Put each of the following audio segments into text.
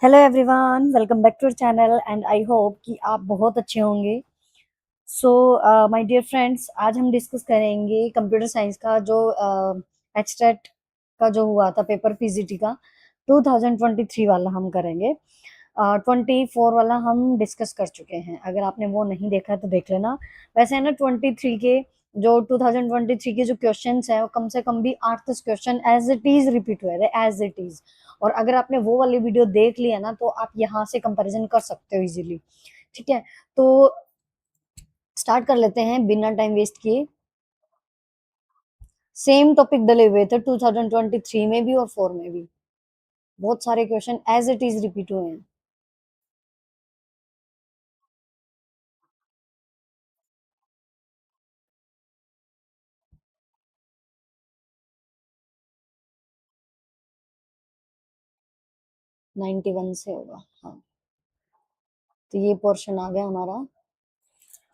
Hello everyone, welcome back to channel and I hope कि आप बहुत अच्छे होंगे। सो माय डियर फ्रेंड्स, आज हम डिस्कस करेंगे कंप्यूटर साइंस का जो एचटेट का जो हुआ था पेपर पीजीटी का 2023 वाला हम करेंगे। 24 वाला हम डिस्कस कर चुके हैं। अगर आपने वो नहीं देखा है तो देख लेना। वैसे है ना, 23 के जो 2023 के जो क्वेश्चंस है वो कम से कम भी 8-10 question as it is repeat हुए थे, एज इट इज। और अगर आपने वो वाली वीडियो देख लिया ना तो आप यहाँ से कंपैरिजन कर सकते हो इजीली। ठीक है, तो स्टार्ट कर लेते हैं बिना टाइम वेस्ट किए। सेम टॉपिक डले हुए थे 2023 में भी और 4 में भी। बहुत सारे question as it is repeat हुए हैं। 91 से होगा, हाँ। तो ये पोर्शन आ गया हमारा।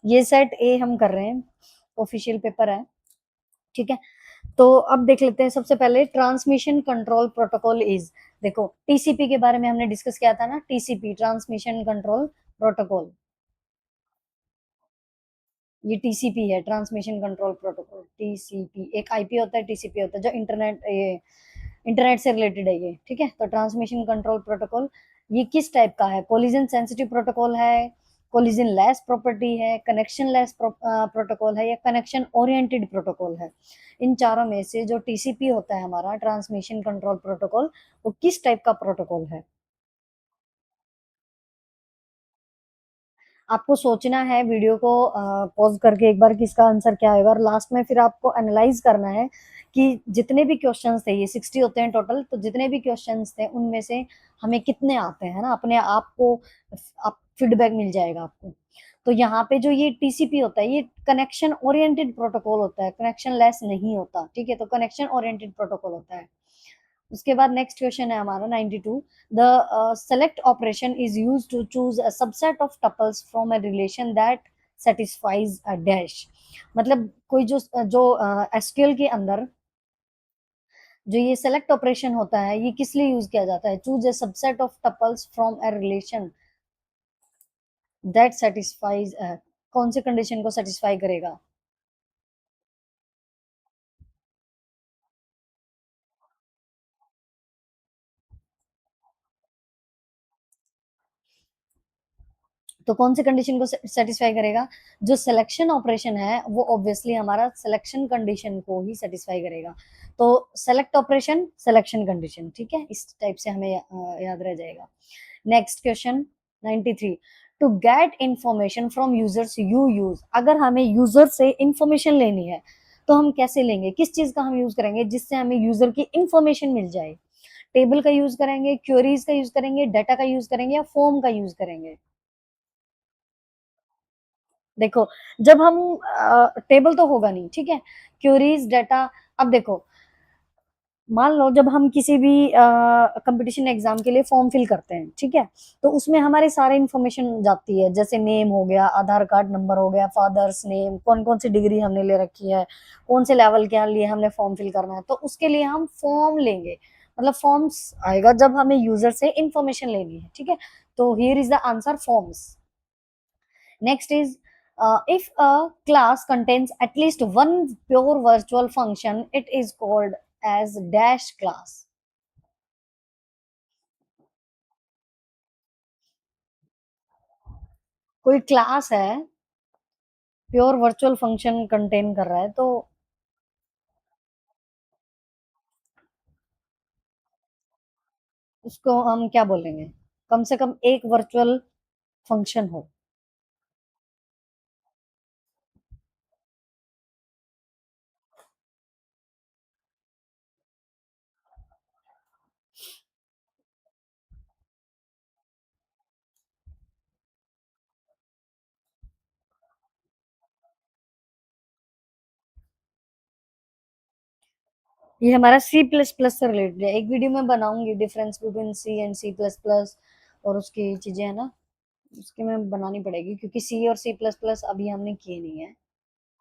ये सेट ए हम कर रहे हैं, ऑफिशियल पेपर है। ठीक है, तो अब देख लेते हैं। सबसे पहले ट्रांसमिशन कंट्रोल प्रोटोकॉल इज, देखो टीसीपी के बारे में हमने डिस्कस किया था ना, टीसीपी ट्रांसमिशन कंट्रोल प्रोटोकॉल। ये टीसीपी है, ट्रांसमिशन कंट्रोल प्रोटोकॉल। टीसीपी एक आईपी होता है, टीसीपी होता है जो इंटरनेट से रिलेटेड है ये। ठीक है, तो ट्रांसमिशन कंट्रोल प्रोटोकॉल ये किस टाइप का है? कोलिजन सेंसिटिव प्रोटोकॉल है, कोलिजन लेस प्रॉपर्टी है, कनेक्शन लेस प्रोटोकॉल है, या कनेक्शन ओरिएंटेड प्रोटोकॉल है? इन चारों में से जो टीसीपी होता है हमारा ट्रांसमिशन कंट्रोल प्रोटोकॉल, वो किस टाइप का प्रोटोकॉल है? आपको सोचना है, वीडियो को पॉज करके एक बार किसका आंसर क्या होगा, और लास्ट में फिर आपको एनालाइज करना है कि जितने भी क्वेश्चंस थे, ये 60 होते हैं टोटल, तो जितने भी क्वेश्चंस थे उनमें से हमें कितने आते हैं ना, अपने आप को आप फीडबैक मिल जाएगा आपको। तो यहाँ पे जो ये टीसीपी होता है, ये कनेक्शन ओरिएंटेड प्रोटोकॉल होता है, कनेक्शन लेस नहीं होता। ठीक है, तो कनेक्शन ओरिएंटेड प्रोटोकॉल होता है। उसके बाद नेक्स्ट क्वेश्चन है हमारा 92। The select operation is use to choose a subset of tuples from a relation that satisfies a dash. मतलब कोई जो जो एसक्यूएल के अंदर जो ये सेलेक्ट ऑपरेशन होता है, ये किस लिए यूज किया जाता है? Choose a subset of tuples from a relation that satisfies, कौन से कंडीशन को सेटिस्फाई करेगा? तो कौन से कंडीशन को सेटिस्फाई करेगा? जो सिलेक्शन ऑपरेशन है वो ऑब्वियसली हमारा सिलेक्शन कंडीशन को ही सेटिस्फाई करेगा। तो सेलेक्ट ऑपरेशन सिलेक्शन कंडीशन। ठीक है, इस टाइप से हमें याद रह जाएगा। Next question 93। To get information from users you use, अगर हमें यूजर से इंफॉर्मेशन लेनी है तो हम कैसे लेंगे? किस चीज का हम यूज करेंगे जिससे हमें यूजर की इंफॉर्मेशन मिल जाए? टेबल का यूज करेंगे, क्वेरीज का यूज करेंगे, डाटा का यूज करेंगे, या फॉर्म का यूज करेंगे? देखो, जब हम टेबल तो होगा नहीं, ठीक है, क्यूरीज डाटा। अब देखो, मान लो जब हम किसी भी कंपटीशन एग्जाम के लिए फॉर्म फिल करते हैं, ठीक है, तो उसमें हमारे सारे इन्फॉर्मेशन जाती है, जैसे नेम हो गया, आधार कार्ड नंबर हो गया, फादर्स नेम, कौन कौन सी डिग्री हमने ले रखी है, कौन से लेवल के लिए हमने फॉर्म फिल करना है, तो उसके लिए हम फॉर्म लेंगे। मतलब फॉर्म्स आएगा जब हमें यूजर से इंफॉर्मेशन लेनी है। ठीक है, तो here is the answer, forms. Next is, if a class contains at least one pure virtual function, it is called as dash class. कोई क्लास है, प्योर वर्चुअल फंक्शन कंटेन कर रहा है, तो उसको हम क्या बोलेंगे? कम से कम एक वर्चुअल फंक्शन हो। ये हमारा सी प्लस प्लस से रिलेटेड है। एक वीडियो में बनाऊंगी difference between C and C plus plus, और उसकी चीजें है ना, उसकी मैं बनानी पड़ेगी, क्योंकि सी और सी प्लस प्लस अभी हमने किए नहीं है।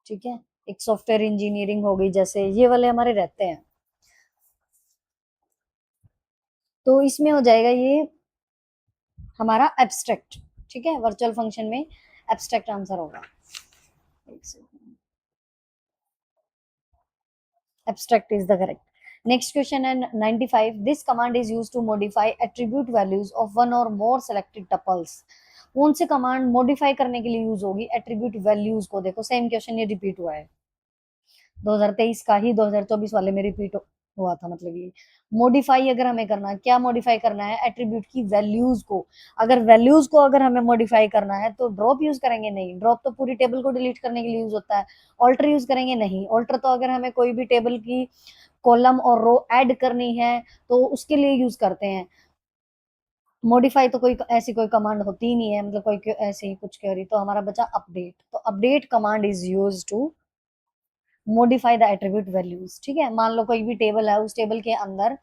ठीक है, एक सॉफ्टवेयर इंजीनियरिंग हो गई, जैसे ये वाले हमारे रहते हैं। तो इसमें हो जाएगा ये हमारा एब्स्ट्रैक्ट, ठीक है, वर्चुअल फंक्शन में एब्स्ट्रैक्ट आंसर होगा। Abstract is the correct. Next question and 95. This command is used to modify attribute values of one or more selected tuples. कौन सी कमांड मॉडिफाई करने के लिए यूज होगी एट्रीब्यूट वैल्यूज को? देखो सेम क्वेश्चन ये रिपीट हुआ है, 2023 का ही 2024 वाले में रिपीट हुआ था। मतलब ये मॉडिफाई अगर हमें करना है, क्या मॉडिफाई करना है? एट्रीब्यूट की वैल्यूज को। अगर वैल्यूज को अगर हमें मॉडिफाई करना है तो ड्रॉप यूज करेंगे? नहीं, ड्रॉप तो पूरी टेबल को डिलीट करने के लिए यूज होता है। ऑल्टर यूज करेंगे? नहीं, ऑल्टर तो अगर हमें कोई भी टेबल की कॉलम और रो ऐड करनी है तो उसके लिए यूज करते हैं। मॉडिफाई तो कोई ऐसी कोई कमांड होती ही नहीं है, मतलब कोई ऐसे ही कुछ क्वेरी। तो हमारा बचा अपडेट। तो update command is use to modify the attribute values, ठीक है। मान लो कोई भी टेबल है, उस टेबल के अंदर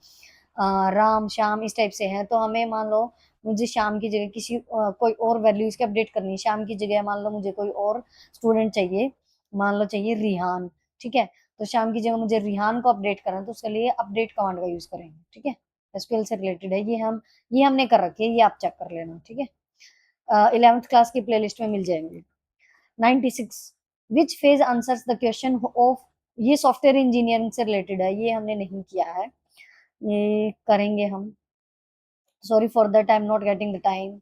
राम श्याम इस टाइप से है, तो हमें मान लो मुझे श्याम की जगह किसी कोई और वैल्यू इसके अपडेट करनी है। श्याम की जगह मान लो मुझे कोई और स्टूडेंट चाहिए, मान लो चाहिए रिहान, ठीक है। तो श्याम की जगह मुझे रिहान को अपडेट करना है, तो उसके लिए अपडेट कमांड का यूज करेंगे, ठीक है। एसक्यूएल से रिलेटेड है ये हमने कर रखी है, ये आप चेक कर लेना, ठीक है। 11th क्लास की प्लेलिस्ट में मिल जाएंगे। 96 which phase answers the question of, ये सॉफ्टवेयर इंजीनियरिंग से रिलेटेड है, ये हमने नहीं किया है, ये करेंगे हम। Sorry for that, I am not getting the time,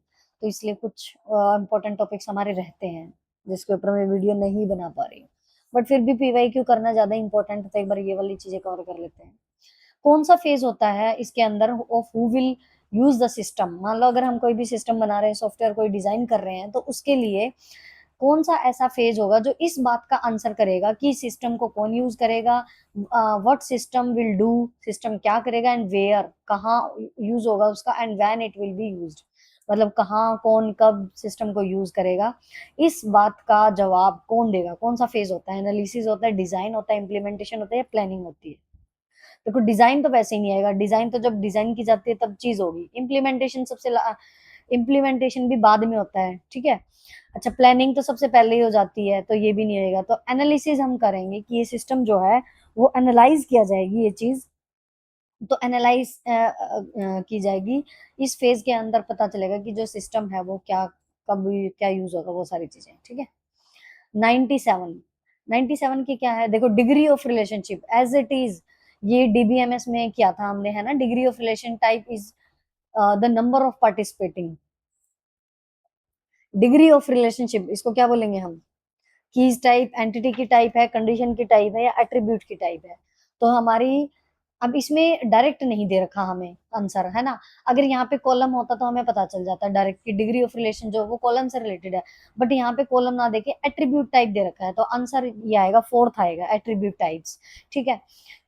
तो इसलिए कुछ इंपॉर्टेंट टॉपिक्स हमारे रहते हैं जिसके ऊपर मैं वीडियो नहीं बना पा रही हूँ, बट फिर भी पीवाई क्यू करना ज्यादा इंपॉर्टेंट है, तो एक बार ये वाली चीजें कवर कर लेते हैं। कौन सा फेज होता है इसके अंदर of who will use the system? मान लो अगर हम कोई भी सिस्टम बना रहे हैं, सॉफ्टवेयर कोई डिजाइन कर रहे हैं, तो उसके लिए कौन सा ऐसा फेज होगा जो इस बात का आंसर करेगा कि सिस्टम को कौन यूज करेगा, what system will do, system क्या करेगा, एंड वेयर, कहाँ यूज होगा उसका, and when it will be used, मतलब कहाँ कौन कब सिस्टम को यूज करेगा। इस बात का जवाब कौन देगा? कौन सा फेज होता है? एनालिसिस होता है, डिजाइन होता है, इम्प्लीमेंटेशन होता है, या प्लानिंग होती है? देखो डिजाइन तो वैसे ही नहीं आएगा, डिजाइन तो जब डिजाइन की जाती है तब चीज होगी। इम्प्लीमेंटेशन इम्प्लीमेंटेशन भी बाद में होता है, ठीक है। अच्छा, प्लानिंग तो सबसे पहले ही हो जाती है, तो ये भी नहीं होएगा। तो एनालिसिस हम करेंगे कि ये सिस्टम जो है वो एनालाइज किया जाएगी, ये चीज तो एनालाइज की जाएगी। इस फेज के अंदर पता चलेगा कि जो सिस्टम है वो क्या, कब क्या यूज होगा, वो सारी चीजें, ठीक है। 97, 97 की क्या है? देखो degree of relationship as it is, ये डीबीएमएस में किया था हमने, है ना। Degree of relation type is the number of participating. Degree of relationship इसको क्या बोलेंगे हम? कीज टाइप, एंटिटी की टाइप है, कंडीशन की टाइप है, या एट्रीब्यूट की टाइप है? तो हमारी, अब इसमें डायरेक्ट नहीं दे रखा हमें आंसर, है ना। अगर यहाँ पे कॉलम होता तो हमें पता चल जाता डायरेक्ट कि डिग्री ऑफ रिलेशन जो वो कॉलम से रिलेटेड है, बट यहाँ पे कॉलम ना देके एट्रीब्यूट टाइप दे रखा है, तो आंसर ये आएगा, फोर्थ आएगा, एट्रीब्यूट टाइप्स, ठीक है।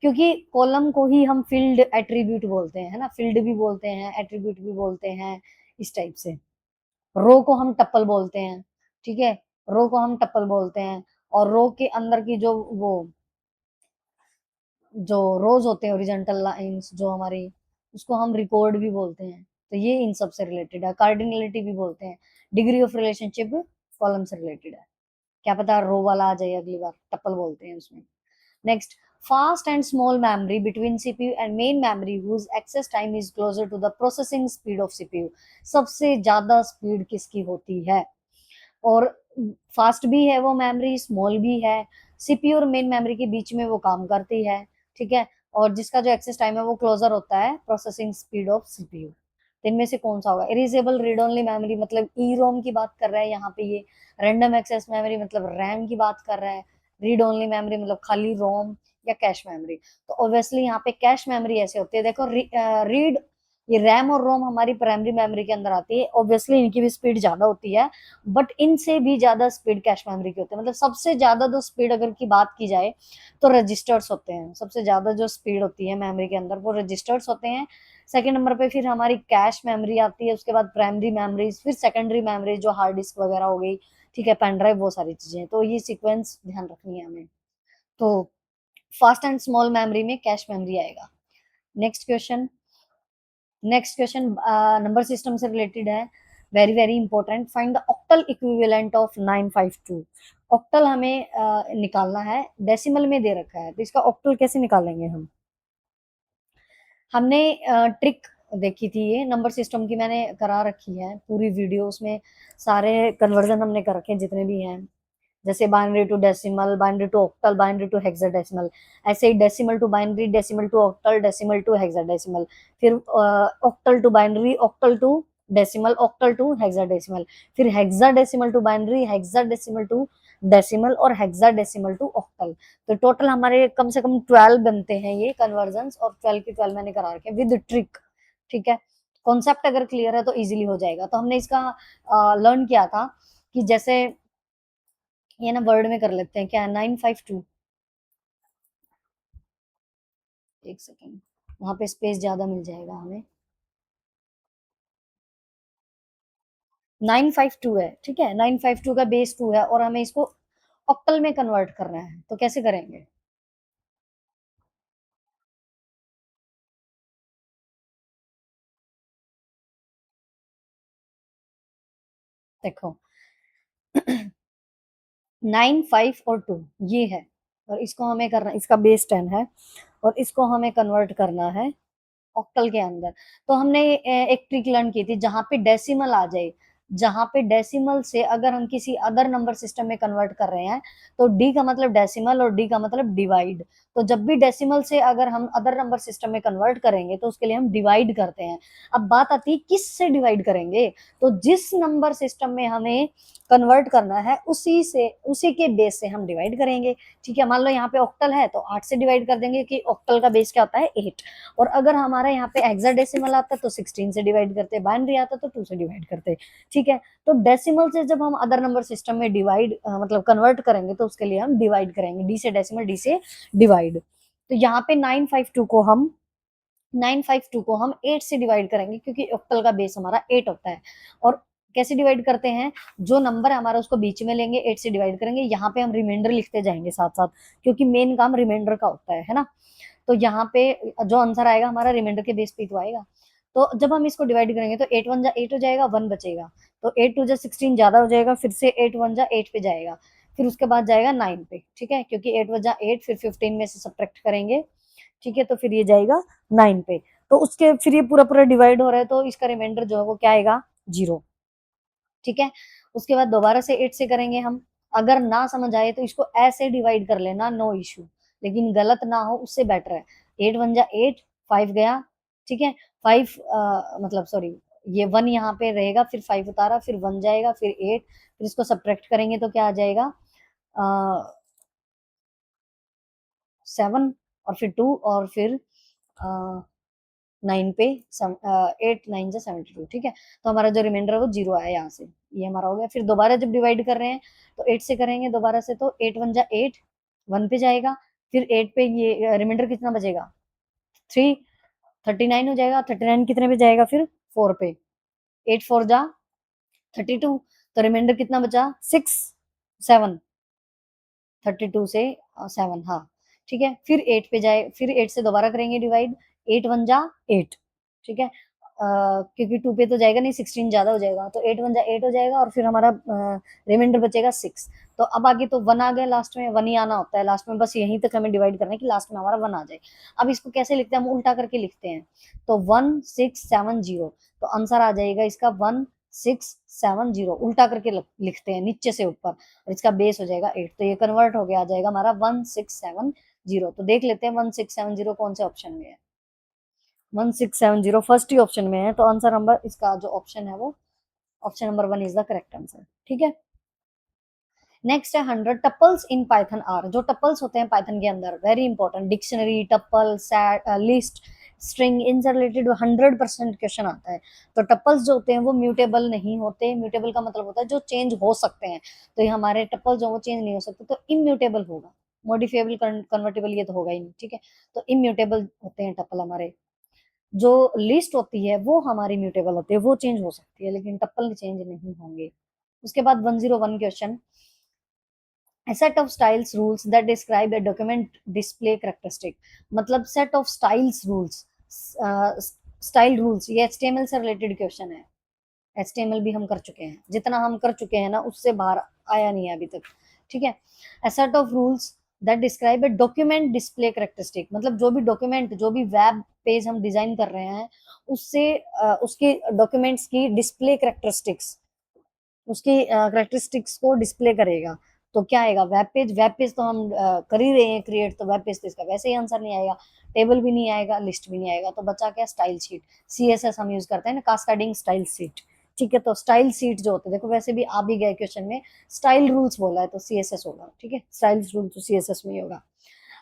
क्योंकि कॉलम को ही हम फील्ड एट्रीब्यूट बोलते हैं, है ना, फील्ड भी बोलते हैं, एट्रीब्यूट भी बोलते हैं, इस टाइप से। रो को हम टप्पल बोलते हैं, ठीक है, रो को हम टप्पल बोलते हैं। और रो के अंदर की वो जो रोज होते हैं, ओरिजेंटल लाइंस जो हमारी, उसको हम रिकॉर्ड भी बोलते हैं। तो ये इन सब से रिलेटेड है। कार्डिनलिटी भी बोलते हैं। डिग्री ऑफ रिलेशनशिप कॉलम से रिलेटेड है। क्या पता रो वाला आ जाए अगली बार, टप्पल बोलते हैं उसमें। Next, fast and small memory between CPU and main memory whose access time is closer to the processing speed of CPU. सबसे ज्यादा स्पीड किसकी होती है? और फास्ट भी है वो मेमोरी, स्मॉल भी है, सीपीयू और मेन मेमोरी के बीच में वो काम करती है, ठीक है। और जिसका जो एक्सेस टाइम है वो क्लोजर होता है प्रोसेसिंग स्पीड ऑफ सीपीयू। तो इनमें से कौन सा होगा? इरेजेबल रीड ओनली मेमोरी मतलब ई रोम की बात कर रहा है यहाँ पे ये। रैंडम एक्सेस मेमोरी मतलब रैम की बात कर रहा है। रीड ओनली मेमोरी मतलब खाली रोम या कैश मेमोरी। तो ऑब्वियसली यहाँ पे कैश मेमोरी ऐसे होती है, देखो रीड, ये रैम और रोम हमारी प्राइमरी मेमोरी के अंदर आती है, ऑब्वियसली इनकी भी स्पीड ज्यादा होती है, बट इनसे भी ज्यादा स्पीड कैश मेमोरी की होती है। मतलब सबसे ज्यादा जो स्पीड अगर की बात की जाए तो रजिस्टर्स होते हैं, सबसे ज्यादा जो स्पीड होती है मेमोरी के अंदर वो रजिस्टर्स होते हैं। सेकंड नंबर पे फिर हमारी कैश मेमोरी आती है, उसके बाद प्राइमरी मेमोरीज, फिर सेकेंडरी मेमोरी जो हार्ड डिस्क वगैरह हो गई, ठीक है, पेन ड्राइव, वो सारी चीजें। तो ये सीक्वेंस ध्यान रखनी है हमें। तो फास्ट एंड स्मॉल मेमोरी में कैश मेमोरी आएगा। Next question, next question number system से रिलेटेड है, very very important. Find the octal equivalent of 952। Octal हमें निकालना है, डेसिमल में दे रखा है, तो इसका ऑक्टल कैसे निकालेंगे हम? हमने ट्रिक देखी थी, ये नंबर सिस्टम की मैंने करा रखी है पूरी वीडियो, उसमें सारे कन्वर्जन हमने कर रखे हैं जितने भी हैं, जैसे binary to decimal, binary to octal, binary to hexadecimal, ऐसे ही decimal to binary, decimal to octal, decimal to hexadecimal, फिर octal to binary, octal to decimal, octal to hexadecimal, फिर hexadecimal to binary, hexadecimal to decimal और hexadecimal to octal. तो total हमारे कम से कम 12 बनते हैं ये कन्वर्जन्स, और 12 के 12 मैंने करा रखे हैं विद ट्रिक। ठीक है, कॉन्सेप्ट अगर क्लियर है तो इजीली हो जाएगा। तो हमने इसका लर्न किया था कि जैसे ये ना वर्ड में कर लेते हैं क्या, 952, एक सेकेंड, वहां पे स्पेस ज्यादा मिल जाएगा हमें। 952 है, ठीक है, 952 का बेस 2 है और हमें इसको ऑक्टल में कन्वर्ट करना है, तो कैसे करेंगे? देखो 9 5 और 2 ये है, और इसको हमें करना, इसका बेस 10 है और इसको हमें कन्वर्ट करना है ऑक्टल के अंदर। तो हमने एक ट्रिक लर्न की थी, जहां पे डेसिमल आ जाए, जहां पे डेसिमल से अगर हम किसी अदर नंबर सिस्टम में कन्वर्ट कर रहे हैं, तो डी का मतलब डेसिमल और डी का मतलब डिवाइड। तो जब भी डेसिमल से अगर हम अदर नंबर सिस्टम में कन्वर्ट करेंगे तो उसके लिए हम डिवाइड करते हैं। अब बात आती है किस से डिवाइड करेंगे, तो जिस नंबर सिस्टम में हमें कन्वर्ट करना है उसी से, उसी के बेस से हम डिवाइड करेंगे। ठीक है, मान लो यहाँ पे ऑक्टल है तो 8 से डिवाइड कर देंगे कि ऑक्टल का बेस क्या होता है 8। और अगर हमारा यहाँ पे हेक्साडेसिमल आता है तो 16 से डिवाइड करते हैं, बाइनरी आता है तो 2 से डिवाइड करते हैं। ठीक है, तो डेसिमल से जब हम अदर नंबर सिस्टम में डिवाइड मतलब कन्वर्ट करेंगे तो उसके लिए हम डिवाइड करेंगे, डी से डेसिमल, डी से डिवाइड। तो यहाँ पे 952 को हम 8 से डिवाइड करेंगे, क्योंकि ऑक्टल का बेस हमारा 8 होता है। और कैसे डिवाइड करते हैं, जो नंबर है हमारा उसको बीच में लेंगे, 8 से डिवाइड करेंगे, यहाँ पे हम रिमाइंडर लिखते जाएंगे साथ साथ, क्योंकि मेन काम रिमाइंडर का होता है ना। तो यहाँ पे जो आंसर आएगा हमारा रिमाइंडर के बेस पे तो आएगा। तो जब हम इसको डिवाइड करेंगे तो 8 1 जा 8 हो जाएगा, 1 बचेगा, तो 8 2 जा 16 ज्यादा हो जाएगा, फिर से 8 1 जा 8 पे जाएगा, फिर उसके बाद जाएगा 9 पे। ठीक है, क्योंकि 8 1 जा 8, फिर 15 में से सब्ट्रैक्ट करेंगे। ठीक है, तो फिर ये जाएगा 9 पे। तो उसके फिर ये पूरा पूरा डिवाइड हो रहा है, तो इसका रिमाइंडर जो है वो क्या आएगा, 0। ठीक है, उसके बाद दोबारा से 8 से करेंगे हम। अगर ना समझ आए तो इसको ऐसे डिवाइड कर लेना, नो इश्यू, लेकिन गलत ना हो उससे बेटर है। 8 1 जा 8, 5 गया। ठीक है, 5 मतलब सॉरी, ये 1 यहाँ पे रहेगा, फिर 5 उतारा, फिर 1 जाएगा, फिर 8, फिर इसको सब्ट्रैक्ट करेंगे तो क्या आ जाएगा, 7, और फिर 2, और फिर 9 पे 8 9 जा 72। ठीक है, तो हमारा जो रिमाइंडर है वो 0 आया यहाँ से, ये हमारा हो गया। फिर दोबारा जब डिवाइड कर रहे हैं तो 8 से करेंगे दोबारा से, तो 8 1 जा 8, 1 पे जाएगा, फिर 8 पे ये रिमाइंडर कितना बचेगा, 3, 39 हो जाएगा, 39 कितने पे जाएगा, फिर 4 पे, 8 4 जा 32, तो रिमाइंडर कितना बचा, 6 7, 32 से 7, हाँ। ठीक है, फिर 8 पे जाए, फिर 8 से दोबारा करेंगे डिवाइड, 8 1 जा 8। ठीक है, क्योंकि 2 पे तो जाएगा नहीं, 16 ज्यादा हो जाएगा, तो 8 1 जा 8 हो जाएगा, और फिर हमारा रिमाइंडर बचेगा 6। तो अब आगे तो 1 आ गया, लास्ट में 1 ही आना होता है लास्ट में, बस यहीं तक हमें डिवाइड करना है कि लास्ट में हमारा 1 आ जाए। अब इसको कैसे लिखते हैं, हम उल्टा करके लिखते हैं, तो 1 6 7 0, तो आंसर आ जाएगा इसका 1 6 7 0, उल्टा करके लिखते हैं नीचे से ऊपर, और इसका बेस हो जाएगा 8, तो ये कन्वर्ट हो गया, आ जाएगा हमारा 1670। तो देख लेते हैं 1670 कौन से ऑप्शन में है। 1670 फर्स्ट ही ऑप्शन में है, तो आंसर नंबर इसका जो ऑप्शन है वो option number 1 is the correct answer. ठीक है, नेक्स्ट है 100 टपल्स इन पाइथन आर। जो टपल्स होते हैं पाइथन के अंदर, very important, dictionary, tuple, set, list, string, इनसे रिलेटेड 100% क्वेश्चन आता है। तो टपल्स जो होते हैं वो म्यूटेबल नहीं होते, म्यूटेबल का मतलब होता है जो चेंज हो सकते हैं, तो ये हमारे टपल जो वो चेंज नहीं हो सकते, तो इम्यूटेबल होगा, मॉडिफिएबल कन्वर्टेबल ये तो होगा ही नहीं। ठीक है, तो इम्यूटेबल होते हैं टपल हमारे। जो लिस्ट होती है वो हमारी म्यूटेबल होती है, वो चेंज हो सकती है, लेकिन टप्पल चेंज नहीं होंगे। उसके बाद 101 question, a set of styles rules that describe a document display characteristic। मतलब set of styles rules, style rules, ये HTML से रिलेटेड क्वेश्चन है। HTML भी हम कर चुके हैं, जितना हम कर चुके हैं ना उससे बाहर आया नहीं है अभी तक। ठीक है, a set of rules that describe a document display characteristic, मतलब जो भी डॉक्यूमेंट, जो भी वेब पेज हम डिजाइन कर रहे हैं उससे उसकी डॉक्यूमेंट्स की डिस्प्ले करेक्टरिस्टिक्स, उसकी करेक्टरिस्टिक्स को डिस्प्ले करेगा। तो क्या आएगा, वेब पेज तो हम कर ही रहे हैं क्रिएट, तो वेब पेज तो इसका वैसे ही आंसर नहीं आएगा, टेबल भी नहीं आएगा, लिस्ट भी नहीं आएगा, तो बचा क्या, स्टाइल शीट। सीएसएस हम यूज करते हैं ना, कास्केडिंग स्टाइल शीट। ठीक है, तो स्टाइल शीट जो होते हैं, देखो वैसे भी आ भी गए क्वेश्चन में, स्टाइल रूल्स बोला है तो सीएसएस होगा। ठीक है, स्टाइल रूल तो सीएसएस में ही होगा।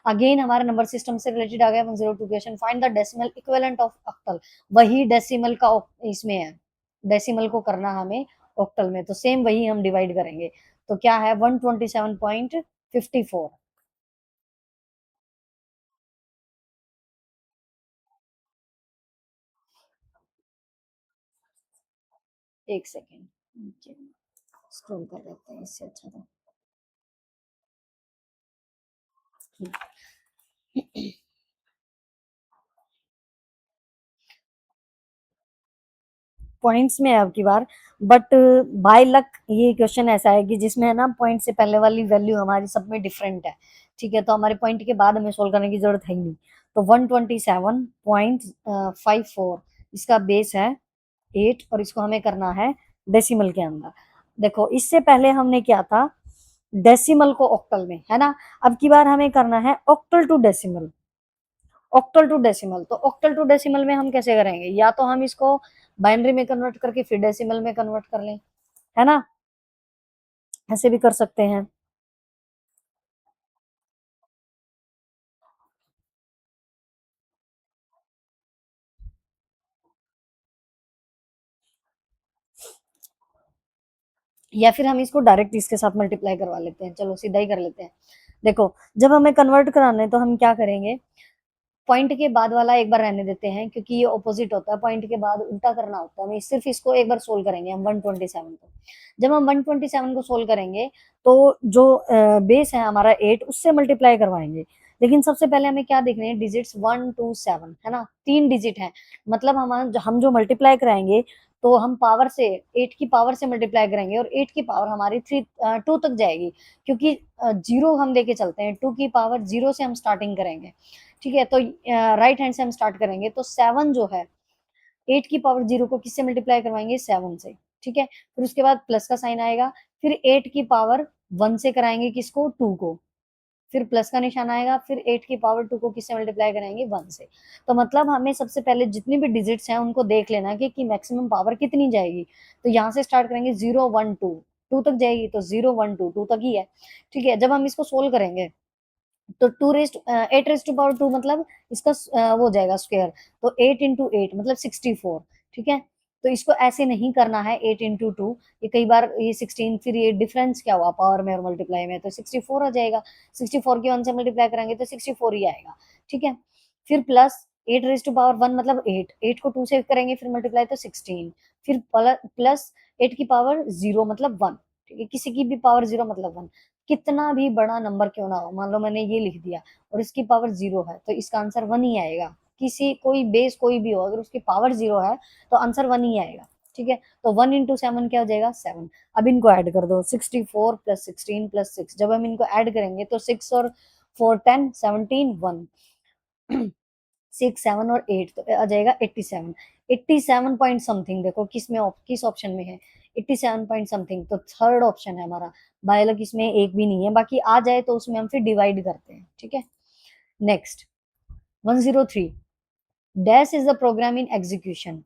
अगेन हमारा नंबर सिस्टम से रिलेटेड आ गया 102 question, find the decimal equivalent of octal. वही डेसिमल का इसमें है, डेसिमल को करना हमें ऑक्टल में, तो सेम वही हम डिवाइड करेंगे। तो क्या है 127.54। एक सेकेंड नीचे स्क्रॉल कर देते हैं, इससे अच्छा तो पॉइंट्स में है अब की बार, बट बाय लक ये क्वेश्चन ऐसा है कि जिसमें है ना पॉइंट से पहले वाली वैल्यू हमारी सब में डिफरेंट है। ठीक है, तो हमारे पॉइंट के बाद हमें सोल्व करने की जरूरत है ही नहीं। तो 127.54 इसका बेस है 8, और इसको हमें करना है डेसिमल के अंदर। देखो इससे पहले हमने क्या था, डेसिमल को ऑक्टल में, है ना। अब की बार हमें करना है octal to decimal. Octal to decimal, तो ऑक्टल टू डेसिमल में हम कैसे करेंगे, या तो हम इसको बाइनरी में कन्वर्ट करके फिर डेसिमल में कन्वर्ट कर लें, है ना, ऐसे भी कर सकते हैं। या फिर हम इसको डायरेक्ट इसके साथ मल्टीप्लाई करवा लेते हैं, चलो सीधा ही कर लेते हैं। देखो जब हमें कन्वर्ट कराना है तो हम क्या करेंगे, पॉइंट के बाद वाला एक बार रहने देते हैं, क्योंकि ये ऑपोजिट होता है, पॉइंट के बाद उल्टा करना होता है। हमें सिर्फ इसको एक बार सोल्व करेंगे हम 127 को। जब हम 127 को सोल्व करेंगे तो जो बेस है हमारा 8, उससे मल्टीप्लाई करवाएंगे। लेकिन सबसे पहले हमें क्या देखने हैं, डिजिट्स 127, है ना, 3 डिजिट है। मतलब हम जो मल्टीप्लाई कराएंगे, तो हम पावर से 8 की पावर से मल्टीप्लाई करेंगे, और 8 की पावर हमारी 2 तक जाएगी, क्योंकि जीरो हम लेके चलते हैं, 2 की पावर 0 से हम स्टार्टिंग करेंगे। ठीक है, तो राइट हैंड से हम स्टार्ट करेंगे, तो 7 जो है 8 की पावर 0 को किससे मल्टीप्लाई करवाएंगे, 7 से। ठीक है, फिर उसके बाद प्लस का साइन आएगा, फिर 8 की पावर 1 से कराएंगे किसको, 2 को, फिर प्लस का निशान आएगा, फिर 8 की पावर 2 को किससे मल्टीप्लाई कराएंगे, 1 से। तो मतलब हमें सबसे पहले जितनी भी डिजिट्स हैं उनको देख लेना कि मैक्सिमम पावर कितनी जाएगी। तो यहाँ से स्टार्ट करेंगे 0 1 2, 2 तक जाएगी, तो 0 1 2 2 तक ही है। ठीक है, जब हम इसको सोल्व करेंगे तो 8 रेस्ट टू पावर 2 मतलब इसका वो हो जाएगा स्क्वायर, तो 8 into 8 मतलब 64। ठीक है, तो इसको ऐसे नहीं करना है 8 into 2, ये कई बार ये 16, फिर ये डिफरेंस क्या हुआ पावर में और मल्टीप्लाई में, तो 64 आ जाएगा। 64 की 1 से मल्टीप्लाई करेंगे तो 64 ही आएगा। ठीक है, फिर प्लस 8 रेस्ट टू पावर 1 मतलब 8, 8 को 2 से करेंगे फिर मल्टीप्लाई तो 16, फिर प्लस 8 की पावर 0 मतलब 1। ठीक है, किसी की भी पावर 0 मतलब 1, कितना भी बड़ा नंबर क्यों ना हो, मान लो मैंने ये लिख दिया और इसकी पावर 0 है, तो इसका आंसर 1 ही आएगा। किसी कोई बेस कोई भी हो, अगर उसकी पावर 0 है तो आंसर 1 ही आएगा। ठीक है, तो 1 into 7 क्या हो जाएगा, 7। अब इनको ऐड कर दो, 64 प्लस 16 प्लस 6, जब हम इनको ऐड करेंगे तो 6 और 4 10 17 1 6 7 और 8, तो आ जाएगा 87। 87 पॉइंट समथिंग, देखो किस ऑप्शन में है, 87 पॉइंट समथिंग, तो थर्ड ऑप्शन है हमारा। बायोलॉजी इसमें एक भी नहीं है, बाकी आ जाए तो उसमें हम फिर डिवाइड करते हैं। ठीक है, next 103, dash is the program in execution.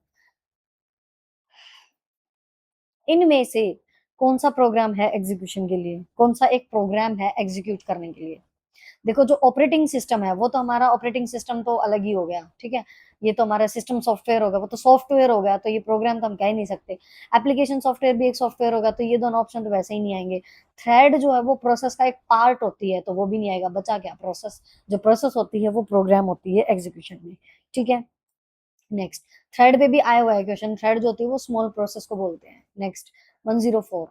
इनमें से कौन सा प्रोग्राम है एग्जीक्यूशन के लिए, कौन सा एक प्रोग्राम है एग्जीक्यूट करने के लिए। देखो जो ऑपरेटिंग सिस्टम है वो तो हमारा ऑपरेटिंग सिस्टम तो अलग ही हो गया। ठीक है, ये तो हमारा सिस्टम सॉफ्टवेयर होगा, वो तो सॉफ्टवेयर हो गया, तो ये प्रोग्राम तो हम कह ही नहीं सकते। एप्लीकेशन सॉफ्टवेयर भी एक सॉफ्टवेयर होगा, तो ये दोनों ऑप्शन तो वैसे ही नहीं आएंगे। थ्रेड जो है वो प्रोसेस का एक पार्ट होती है, तो वो भी नहीं आएगा, बचा क्या प्रोसेस। जो प्रोसेस होती है वो प्रोग्राम होती है एग्जीक्यूशन में। ठीक है, नेक्स्ट, थ्रेड पे भी आया हुआ है क्वेश्चन, थ्रेड जो होती है वो स्मॉल प्रोसेस को बोलते हैं। Next 104,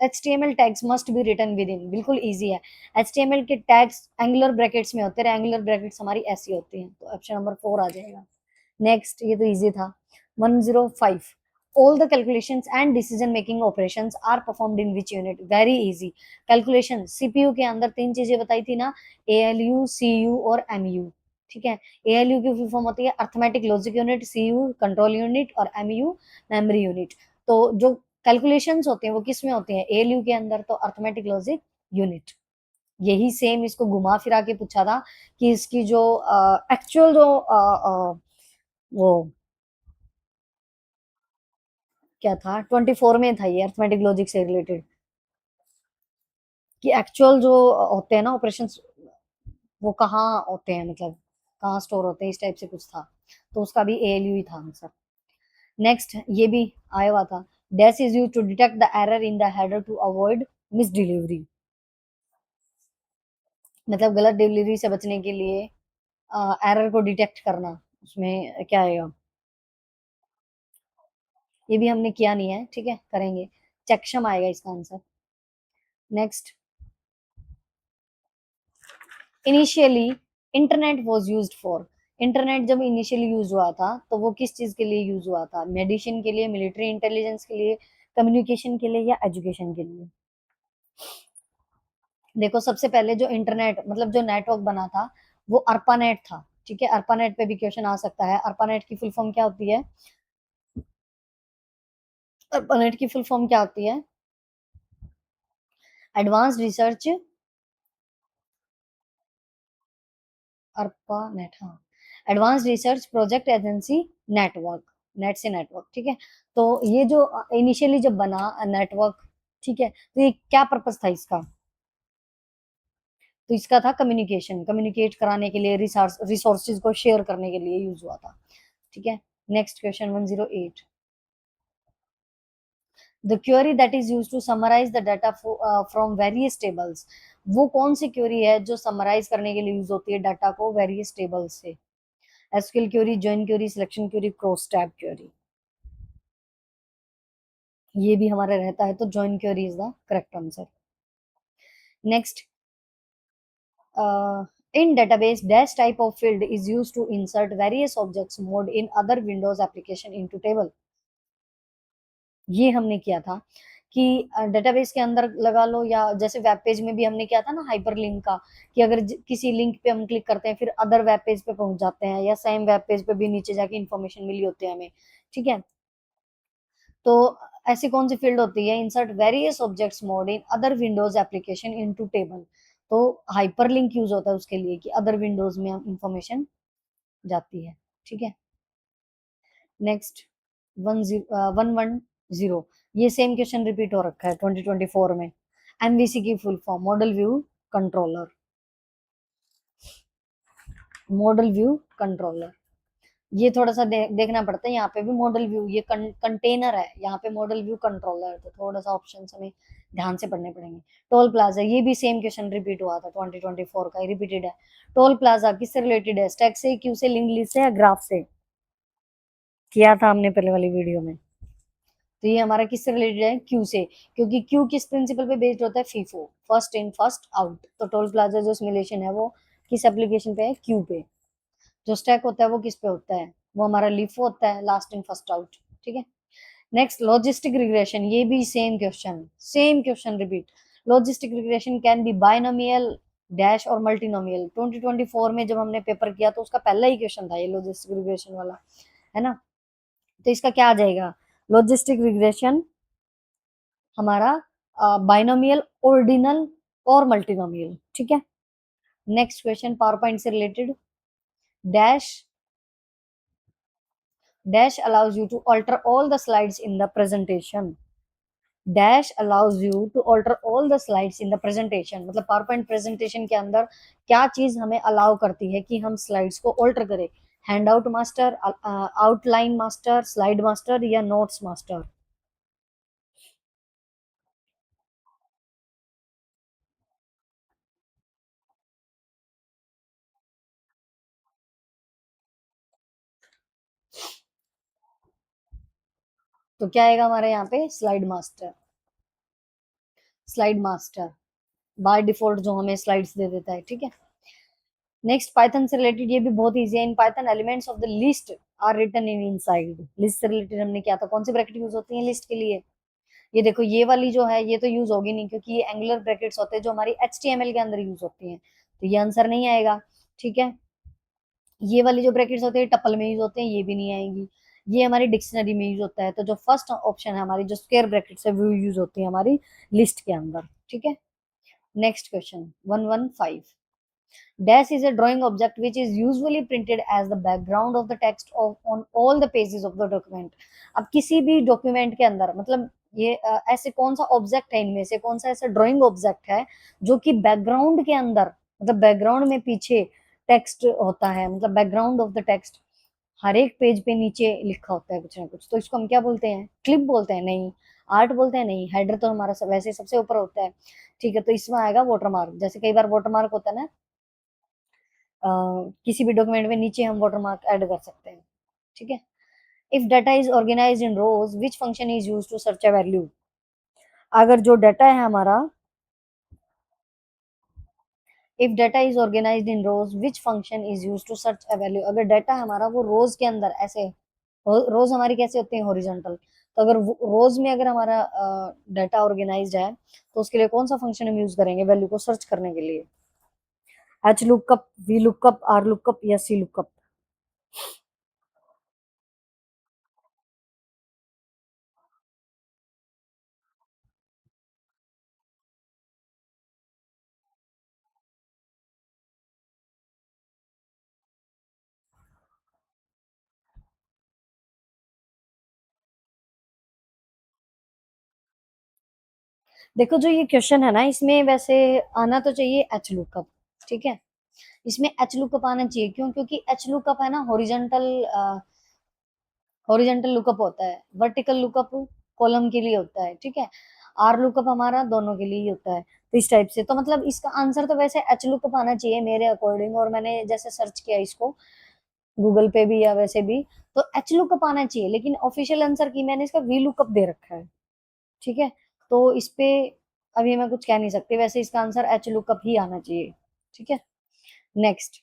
HTML tags must be written within, बिल्कुल इजी है। HTML के टैग्स एंगुलर ब्रैकेट्स में होते हैं, एंगुलर ब्रैकेट्स हमारी ऐसी होती हैं, तो ऑप्शन नंबर 4 आ जाएगा। नेक्स्ट, ये तो इजी था। 105, all the calculations and decision making operations are performed in which unit, very easy. Calculation CPU के अंदर 3 चीजें बताई थी ना, ALU CU और MU। ठीक है। एएलयू की फुल फॉर्म होती है arithmetic logic unit, CU control unit और एमयू मेमोरी यूनिट। तो जो कैलकुलेशंस होते हैं वो किस में होते हैं, एएलयू के अंदर, तो अर्थमेटिक लॉजिक यूनिट। यही सेम इसको घुमा फिरा के पूछा था कि इसकी जो एक्चुअल जो वो क्या था, 24 में था ये अर्थमेटिक लॉजिक से रिलेटेड, कि एक्चुअल जो होते हैं ना ऑपरेशंस, वो कहाँ होते हैं, मतलब कहाँ स्टोर होते हैं, इस टाइप से कुछ था। तो उसका भी एएलयू ही था आंसर। नेक्स्ट ये भी आया हुआ था, dash is use to detect the error in the header to avoid miss delivery. मतलब गलत डिलीवरी से बचने के लिए एरर को डिटेक्ट करना, उसमें क्या आएगा। ये भी हमने किया नहीं है, ठीक है, करेंगे। चेकशम आएगा इसका answer. Next, initially internet was used for. Internet जब इनिशियली यूज हुआ था तो वो किस चीज के लिए यूज हुआ था, मेडिसिन के लिए, मिलिट्री इंटेलिजेंस के लिए, कम्युनिकेशन के लिए या एजुकेशन के लिए। देखो सबसे पहले जो इंटरनेट मतलब जो नेटवर्क बना था वो अर्पानेट था, ठीक है। अर्पानेट पे भी क्वेश्चन आ सकता है। अर्पानेट की फुल फॉर्म क्या होती है, अर्पानेट की फुल फॉर्म क्या होती है, एडवांस रिसर्च, अर्पानेट, हाँ, advance research project agency network, net से नेटवर्क, ठीक है। तो ये जो इनिशियली जब बना नेटवर्क, ठीक है, तो ये क्या पर्पस था इसका, तो इसका था कम्युनिकेशन, कम्युनिकेट कराने के लिए, रिसोर्सेज को शेयर करने के लिए यूज हुआ था, ठीक है। Next question 108, the query that is use to summarise the data from various tables. वो कौन सी क्वेरी है जो समराइज करने के लिए यूज होती है डाटा को वेरियस टेबल्स से, SQL query, join query, selection query, cross tab query. ये भी हमारा रहता है, तो join query is the correct answer. Next, in database dash type of field is used to insert various objects mode in other windows application into table। ये हमने किया था कि डेटाबेस के अंदर लगा लो, या जैसे वेब पेज में भी हमने किया था ना हाइपर लिंक का, कि अगर किसी लिंक पे हम क्लिक करते हैं फिर अदर वेब पेज पे पहुंच जाते हैं, या सेम वेब पेज पे भी नीचे जाके इंफॉर्मेशन मिली होती है हमें, ठीक है। तो ऐसी कौन सी फील्ड होती है, insert various objects mode in other Windows application into table. तो हाइपर लिंक यूज होता है उसके लिए कि अदर विंडोज में इंफॉर्मेशन जाती है, ठीक है। नेक्स्ट 110, ये सेम क्वेश्चन रिपीट हो रखा है 2024 में। एमवीसी की full form model view controller, model view controller. ये थोड़ा सा देखना पड़ता है, यहाँ पे भी मॉडल व्यू, ये कंटेनर है, यहाँ पे मॉडल व्यू कंट्रोलर है, तो थोड़ा सा ऑप्शन हमें ध्यान से पढ़ने पड़ेंगे। टोल प्लाजा, ये भी सेम क्वेश्चन रिपीट हुआ था 2024 का, रिपीटेड है। टोल प्लाजा किससे रिलेटेड है, स्टैक से, क्यू से, लिंक लिस्ट से या ग्राफ से, किया था हमने पहले वाली वीडियो में। तो ये हमारा किससे रिलेटेड है, क्यू से, क्योंकि क्यू किस प्रिंसिपल पे बेस्ड होता है, FIFO, first in first out. तो टोल प्लाजा जो सिमुलेशन है वो किस एप्लीकेशन पे है, क्यू पे। जो स्टैक होता है वो किस पे होता है, वो हमारा लिफो होता है, लास्ट इन फर्स्ट आउट, ठीक है। नेक्स्ट, लॉजिस्टिक रिग्रेशन, ये भी same question repeat. Logistic regression can be binomial dash और मल्टीनोमियल। 2024 में जब हमने पेपर किया तो उसका पहला ही क्वेश्चन था ये लॉजिस्टिक रिग्रेशन वाला, है ना। तो इसका क्या आ जाएगा, लॉजिस्टिक रिग्रेशन हमारा बाइनोमियल, ऑर्डिनल और मल्टीनोमियल, ठीक है। नेक्स्ट क्वेश्चन पावर पॉइंट से related, dash dash allows you to alter all the slides in the presentation। dash allows you to alter all the slides in the presentation, मतलब power point presentation के अंदर क्या चीज हमें allow करती है कि हम स्लाइड्स को ऑल्टर करें, hand out master, outline master, slide master या नोट्स मास्टर। तो क्या आएगा हमारे यहाँ पे, slide master, slide master by default जो हमें स्लाइड्स दे देता है, ठीक है। नेक्स्ट, पाइथन से रिलेटेड, ये भी बहुत इजी है। In Python elements of the list are written in inside. List से रिलेटेड हमने क्या था, कौन सी ब्रैकेट यूज होती है लिस्ट के लिए, ये देखो ये वाली जो है ये तो यूज होगी नहीं, क्योंकि ये एंगुलर ब्रैकेट्स होते हैं जो हमारी HTML के अंदर यूज होती हैं, तो ये आंसर नहीं आएगा, ठीक है। ये वाली जो ब्रैकेट्स होते हैं टपल में यूज होते हैं, ये भी नहीं आएंगी। ये हमारी डिक्शनरी में यूज होता है, तो जो फर्स्ट ऑप्शन है हमारी जो स्क्वायर ब्रैकेट्स है वो यूज होती है हमारी लिस्ट के अंदर। ठीक है, next question 115। Dash is a drawing object which is usually printed as the background of the text of on all the pages of the document। अब किसी भी डॉक्यूमेंट के अंदर मतलब ये ऐसे कौन सा ऑब्जेक्ट है, इनमें से कौन सा ऐसा ड्राइंग ऑब्जेक्ट है जो कि बैकग्राउंड के अंदर मतलब बैकग्राउंड में पीछे टेक्स्ट होता है, मतलब बैकग्राउंड ऑफ द टेक्स्ट हर एक पेज पे नीचे लिखा होता है कुछ ना कुछ, तो इसको हम क्या बोलते हैं? क्लिप बोलते हैं? नहीं। आर्ट बोलते हैं? नहीं। हेडर तो हमारा वैसे सबसे ऊपर होता है। ठीक है, तो इसमें आएगा वाटरमार्क। जैसे कई बार वाटरमार्क होता है ना, किसी भी डॉक्यूमेंट में नीचे हम वाटरमार्क ऐड कर सकते हैं। ठीक है, if data is organised in rows which function is used to search a value. अगर जो डाटा है हमारा, if data is organised in rows which function is used to search a value. अगर डाटा हमारा वो रोज के अंदर ऐसे, रोज हमारी कैसे होती है? हॉरिजॉन्टल। तो अगर रोज में अगर हमारा डाटा ऑर्गेनाइज्ड है तो उसके लिए कौन सा फंक्शन हम यूज करेंगे वैल्यू को सर्च करने के लिए? H lookup, V lookup, R lookup या सी लुकअप? देखो जो ये क्वेश्चन है ना, इसमें वैसे आना तो चाहिए एच लुकअप। ठीक है, इसमें एच लुकअप आना चाहिए। क्यों? क्योंकि एच लुकअप है ना हॉरिजॉन्टल, हॉरिजॉन्टल लुकअप होता है। वर्टिकल लुकअप कॉलम के लिए होता है। ठीक है, आर लुकअप हमारा दोनों के लिए ही होता है। तो इस टाइप से तो मतलब इसका आंसर तो वैसे एच लुकअप आना चाहिए मेरे अकॉर्डिंग, और मैंने जैसे सर्च किया इसको गूगल पे भी या वैसे भी, तो एच लुकअप आना चाहिए। लेकिन ऑफिशियल आंसर की मैंने इसका वी लुकअप दे रखा है। ठीक है, तो इस पे अभी मैं कुछ कह नहीं सकती, वैसे इसका आंसर एच लुकअप ही आना चाहिए। ठीक है, नेक्स्ट।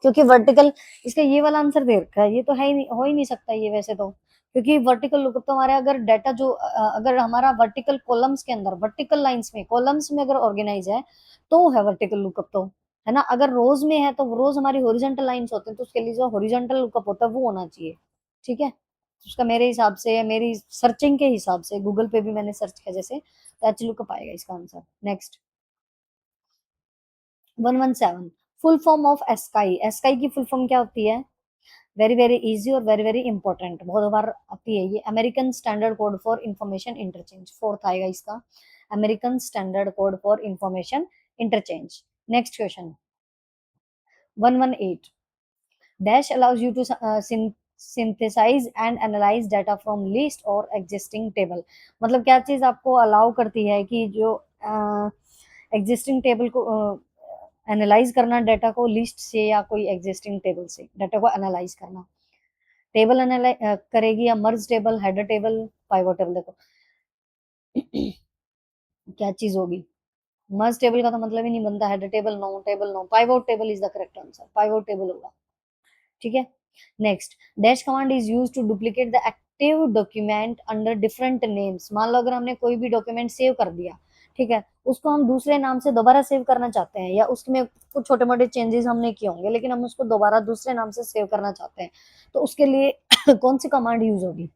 क्योंकि वर्टिकल, इसका ये वाला आंसर दे रखा है, ये तो है ही नहीं, हो ही नहीं सकता ये वैसे तो। क्योंकि वर्टिकल लुकअप तो हमारे अगर डाटा जो अगर हमारा वर्टिकल कॉलम्स के अंदर, वर्टिकल लाइंस में, कॉलम्स में अगर ऑर्गेनाइज है तो है वर्टिकल लुकअप तो, है ना। अगर रोज में है तो रोज हमारी हॉरिजॉन्टल लाइंस होते हैं, तो उसके लिए जो हॉरिजॉन्टल लुकअप होता है वो होना चाहिए। ठीक है, उसका मेरे हिसाब से, मेरी सर्चिंग के हिसाब से, गूगल पे भी मैंने सर्च किया जैसे, तो एच लुकअप आएगा इसका answer. Next 117। Full form of ASCII. ASCII की फुल फॉर्म क्या होती है? वेरी वेरी इजी और वेरी वेरी इंपॉर्टेंट, बहुत बार आती है ये। American standard code for information interchange, fourth आएगा इसका, American standard code for information interchange. Next question 118। Dash allows you to synthesize and analyze data from list or existing table। मतलब क्या चीज आपको अलाउ करती है कि जो एग्जिस्टिंग टेबल को एनालाइज करना, डाटा को लिस्ट से या कोई एग्जिस्टिंग टेबल से डाटा को एनालाइज करना। टेबल एनालाइज करेगी या merge table, header table, pivot table. देखो क्या चीज होगी? मर्ज टेबल का तो मतलब ही नहीं बनता, header table no, table no, pivot table is the correct answer, pivot table होगा। ठीक है, next. Dash command is use to duplicate the active document under different names. मान लो अगर हमने कोई भी डॉक्यूमेंट सेव कर दिया, ठीक है, उसको हम दूसरे नाम से दोबारा सेव करना चाहते हैं, या उसमें कुछ छोटे मोटे चेंजेस हमने किए होंगे लेकिन हम उसको दोबारा दूसरे नाम से सेव करना चाहते हैं, तो उसके लिए कौन सी कमांड यूज होगी?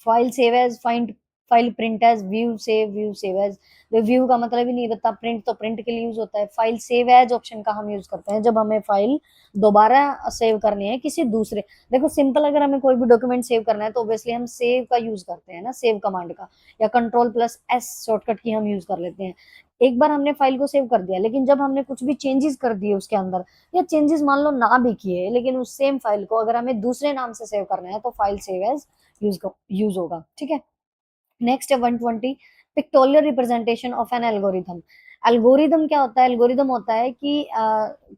File save as, find, file print as, view save, view save as. View का मतलब ही नहीं बता, प्रिंट तो प्रिंट के लिए यूज होता है। फाइल सेव एज ऑप्शन का हम यूज करते हैं जब हमें फाइल दोबारा सेव करनी है किसी दूसरे। देखो सिंपल, अगर हमें कोई भी डॉक्यूमेंट सेव करना है तो ऑब्वियसली हम सेव का यूज करते हैं ना, सेव कमांड का, या कंट्रोल प्लस एस शॉर्टकट की हम यूज कर लेते हैं। एक बार हमने फाइल को सेव कर दिया, लेकिन जब हमने कुछ भी चेंजेस कर दिए उसके अंदर, या चेंजेस मान लो ना भी किए, लेकिन उस सेम फाइल को अगर हमें दूसरे नाम से सेव करना है तो फाइल सेव एज यूज होगा। ठीक है, नेक्स्ट है 120। Pictorial representation of an algorithm. Algorithm क्या होता है? एल्गोरिदम होता है कि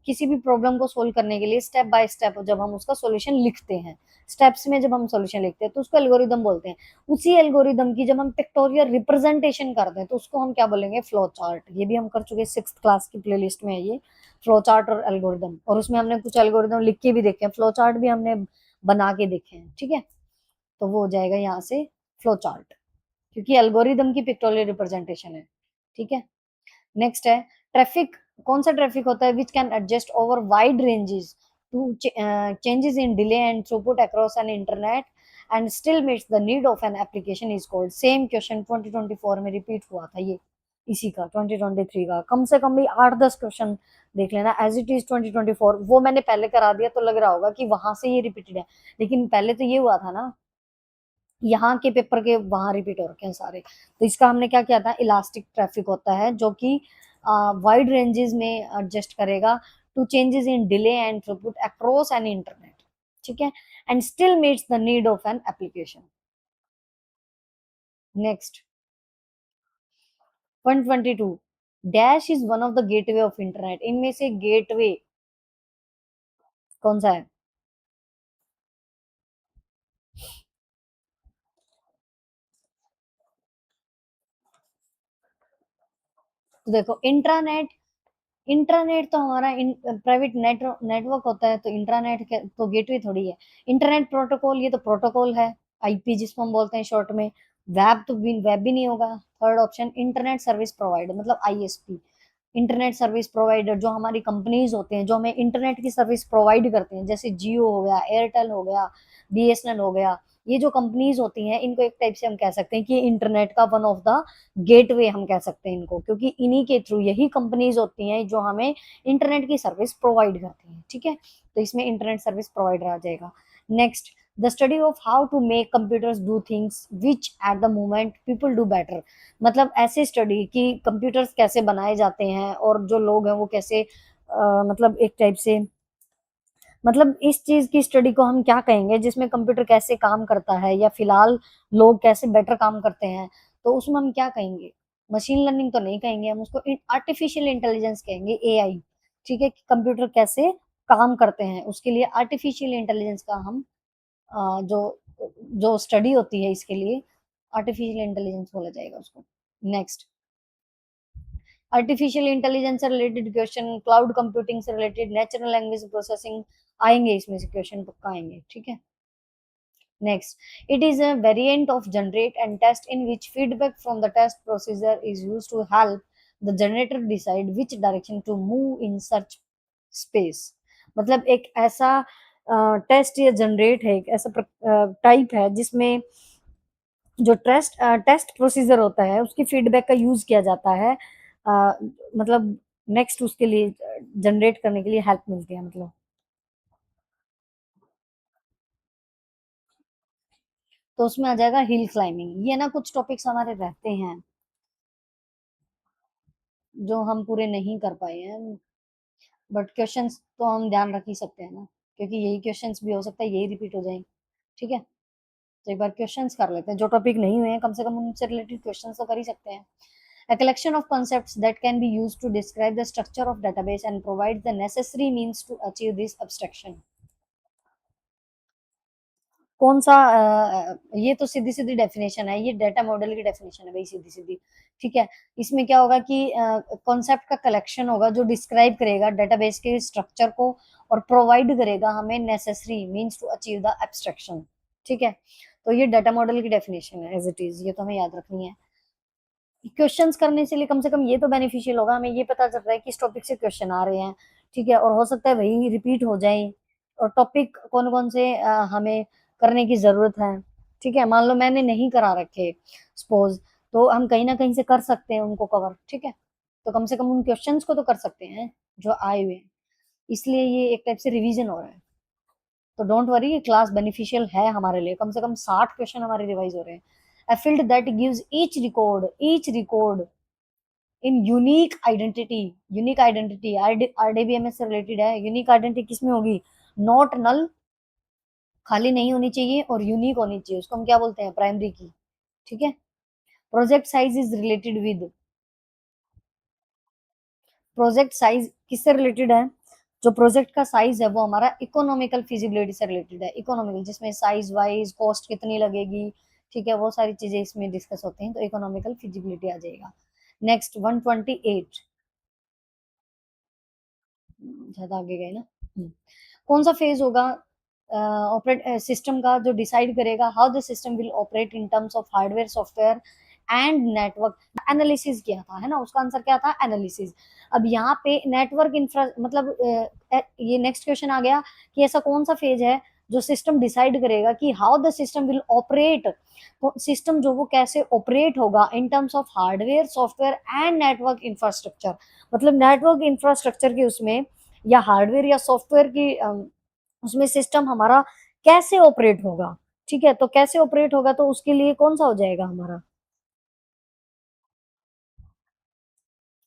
किसी भी प्रॉब्लम को सोल्व करने के लिए स्टेप बाय स्टेप जब हम उसका सॉल्यूशन लिखते हैं, स्टेप्स में जब हम सॉल्यूशन लिखते हैं तो उसको एल्गोरिदम बोलते हैं। उसी एल्गोरिदम की जब हम पिक्टोरियल रिप्रेजेंटेशन करते हैं तो उसको हम क्या बोलेंगे? Flow chart. ये भी हम कर चुके हैं, 6th क्लास की प्लेलिस्ट में है ये, फ्लो चार्ट और एल्गोरिदम, और उसमें हमने कुछ एल्गोरिदम लिख के भी देखे हैं, फ्लो चार्ट भी हमने बना के देखे हैं। ठीक है, तो वो हो जाएगा यहाँ से फ्लो चार्ट, क्योंकि एल्गोरिदम की पिक्टोरियल रिप्रेजेंटेशन है। ठीक है, नेक्स्ट है ट्रैफिक। कौन सा ट्रैफिक होता है? Which can adjust over wide ranges. to changes in delay and throughput across an internet and still meets the need of an application is called. Same question 2024 में repeat हुआ था ये, इसी का 2023 का कम से कम भी 8-10 क्वेश्चन देख लेना एज इट इज 2024। वो मैंने पहले करा दिया तो लग रहा होगा कि वहां से ये रिपीटेड है, लेकिन पहले तो ये हुआ था ना, यहाँ के पेपर के वहां रिपीट हो रखे हैं सारे। तो इसका हमने क्या किया था, इलास्टिक ट्रैफिक होता है जो कि वाइड रेंजेस में एडजस्ट करेगा to changes in delay and throughput across an internet, ठीक है, and still meets the need of an application. Next 122 dash is one of the gateway of internet. इनमें से गेटवे कौन सा है? तो देखो इंट्रानेट, इंटरनेट तो हमारा प्राइवेट नेटवर्क होता है, तो इंटरनेट तो गेटवे थोड़ी है। इंटरनेट प्रोटोकॉल ये तो प्रोटोकॉल है, आईपी जिसको हम बोलते हैं शॉर्ट में। वेब तो वेब भी नहीं होगा। Third option internet service provider मतलब आईएसपी, इंटरनेट सर्विस प्रोवाइडर जो हमारी कंपनीज होते हैं जो हमें इंटरनेट की सर्विस प्रोवाइड करते हैं, जैसे जियो हो गया, एयरटेल हो गया, बीएसएनएल हो गया। ये जो कंपनीज होती हैं इनको एक टाइप से हम कह सकते हैं कि इंटरनेट का वन ऑफ द गेटवे हम कह सकते हैं इनको, क्योंकि इन्हीं के थ्रू यही कंपनीज होती हैं जो हमें इंटरनेट की सर्विस प्रोवाइड करती हैं, ठीक है। तो इसमें इंटरनेट सर्विस प्रोवाइडर आ जाएगा। Next the study of how to make computers do things which at the moment people do better. मतलब ऐसे स्टडी कि कंप्यूटर्स कैसे बनाए जाते हैं और जो लोग हैं वो कैसे मतलब एक टाइप से, मतलब इस चीज की स्टडी को हम क्या कहेंगे जिसमें कंप्यूटर कैसे काम करता है या फिलहाल लोग कैसे बेटर काम करते हैं, तो उसमें हम क्या कहेंगे? मशीन लर्निंग तो नहीं कहेंगे, हम उसको आर्टिफिशियल इंटेलिजेंस कहेंगे, एआई, ठीक है। कि कंप्यूटर कैसे काम करते हैं उसके लिए आर्टिफिशियल इंटेलिजेंस का हम जो जो स्टडी होती है इसके लिए आर्टिफिशियल इंटेलिजेंस बोला जाएगा उसको। नेक्स्ट आर्टिफिशियल इंटेलिजेंस से रिलेटेड क्वेश्चन, क्लाउड कंप्यूटिंग से रिलेटेड, नेचुरल लैंग्वेज प्रोसेसिंग आएंगे, इसमें से क्वेश्चन पक्का आएंगे, ठीक है। Next it is a variant of generate and test in which feedback from the test procedure is used to help the generator decide which direction to move in search space. मतलब एक ऐसा test या generate है, एक ऐसा type है जिसमें जो टेस्ट प्रोसीजर होता है उसकी फीडबैक का यूज किया जाता है, अ, मतलब नेक्स्ट उसके लिए जनरेट करने के लिए हेल्प मिलती है मतलब। तो उसमें आ जाएगा हिल क्लाइंबिंग। ये ना कुछ टॉपिक्स हमारे रहते हैं जो हम पूरे नहीं कर पाए हैं, बट क्वेश्चंस तो हम ध्यान रख ही सकते हैं ना, क्योंकि यही क्वेश्चंस भी हो सकता है यही रिपीट हो जाए, ठीक है। तो एक बार क्वेश्चंस कर लेते हैं, जो टॉपिक नहीं हुए हैं कम से कम उनसे रिलेटेड क्वेश्चंस तो कर ही सकते हैं। A collection of concepts that can be used to describe the structure of database and provides the necessary means to achieve this abstraction। कौन सा ये तो सीधी सीधी डेफिनेशन है, ये डेटा मॉडल की डेफिनेशन है भाई, सीधी सीधी, ठीक है। इसमें क्या होगा कि कॉन्सेप्ट का कलेक्शन होगा जो डिस्क्राइब करेगा डेटाबेस के स्ट्रक्चर को और प्रोवाइड करेगा हमें necessary means to achieve the abstraction, ठीक है। तो ये डेटा मॉडल की डेफिनेशन है एज इट इज, ये तो हमें याद रखनी है। क्वेश्चंस करने से लिए कम से कम ये तो बेनिफिशियल होगा, हमें ये पता चल रहा है कि इस टॉपिक से क्वेश्चन आ रहे हैं, ठीक है, और हो सकता है वही रिपीट हो जाए, और टॉपिक कौन कौन से हमें करने की जरूरत है, ठीक है। मान लो मैंने नहीं करा रखे सपोज, तो हम कहीं ना कहीं से कर सकते हैं उनको कवर, ठीक है। तो कम से कम उन क्वेश्चंस को तो कर सकते हैं जो आए हुए हैं, इसलिए ये एक टाइप से रिवीजन हो रहा है। तो डोंट वरी, ये क्लास बेनिफिशियल है हमारे लिए, कम से कम 60 क्वेश्चन हमारे रिवाइज हो रहे हैं। A field that gives each record in unique identity RDBMS से रिलेटेड है। यूनिक आइडेंटिटी किसमें होगी? नॉट नल, खाली नहीं होनी चाहिए, और यूनिक होनी चाहिए, उसको हम क्या बोलते हैं? प्राइमरी की, ठीक है। Project size is related with, project size किससे रिलेटेड है? जो प्रोजेक्ट का साइज है वो हमारा इकोनॉमिकल फिजिबिलिटी से रिलेटेड है। इकोनॉमिकल जिसमें साइज वाइज कॉस्ट कितनी लगेगी, ठीक है, वो सारी चीजें इसमें डिस्कस होती हैं, तो इकोनॉमिकल फिजिबिलिटी आ जाएगा। नेक्स्ट 128, ज्यादा आगे गए ना। कौन सा फेज होगा ऑपरेट सिस्टम का जो डिसाइड करेगा how the system will operate in terms of hardware software and network analysis किया था, है ना, उसका आंसर क्या था, एनालिसिस। अब यहाँ पे नेटवर्क इंफ्रा मतलब ये नेक्स्ट क्वेश्चन आ गया कि ऐसा कौन सा फेज है जो सिस्टम डिसाइड करेगा कि how the system will operate, तो सिस्टम जो वो कैसे ऑपरेट होगा in terms of hardware software and network infrastructure, मतलब नेटवर्क इंफ्रास्ट्रक्चर की उसमें या हार्डवेयर या सॉफ्टवेयर की उसमें सिस्टम हमारा कैसे ऑपरेट होगा, ठीक है, तो कैसे ऑपरेट होगा तो उसके लिए कौन सा हो जाएगा हमारा,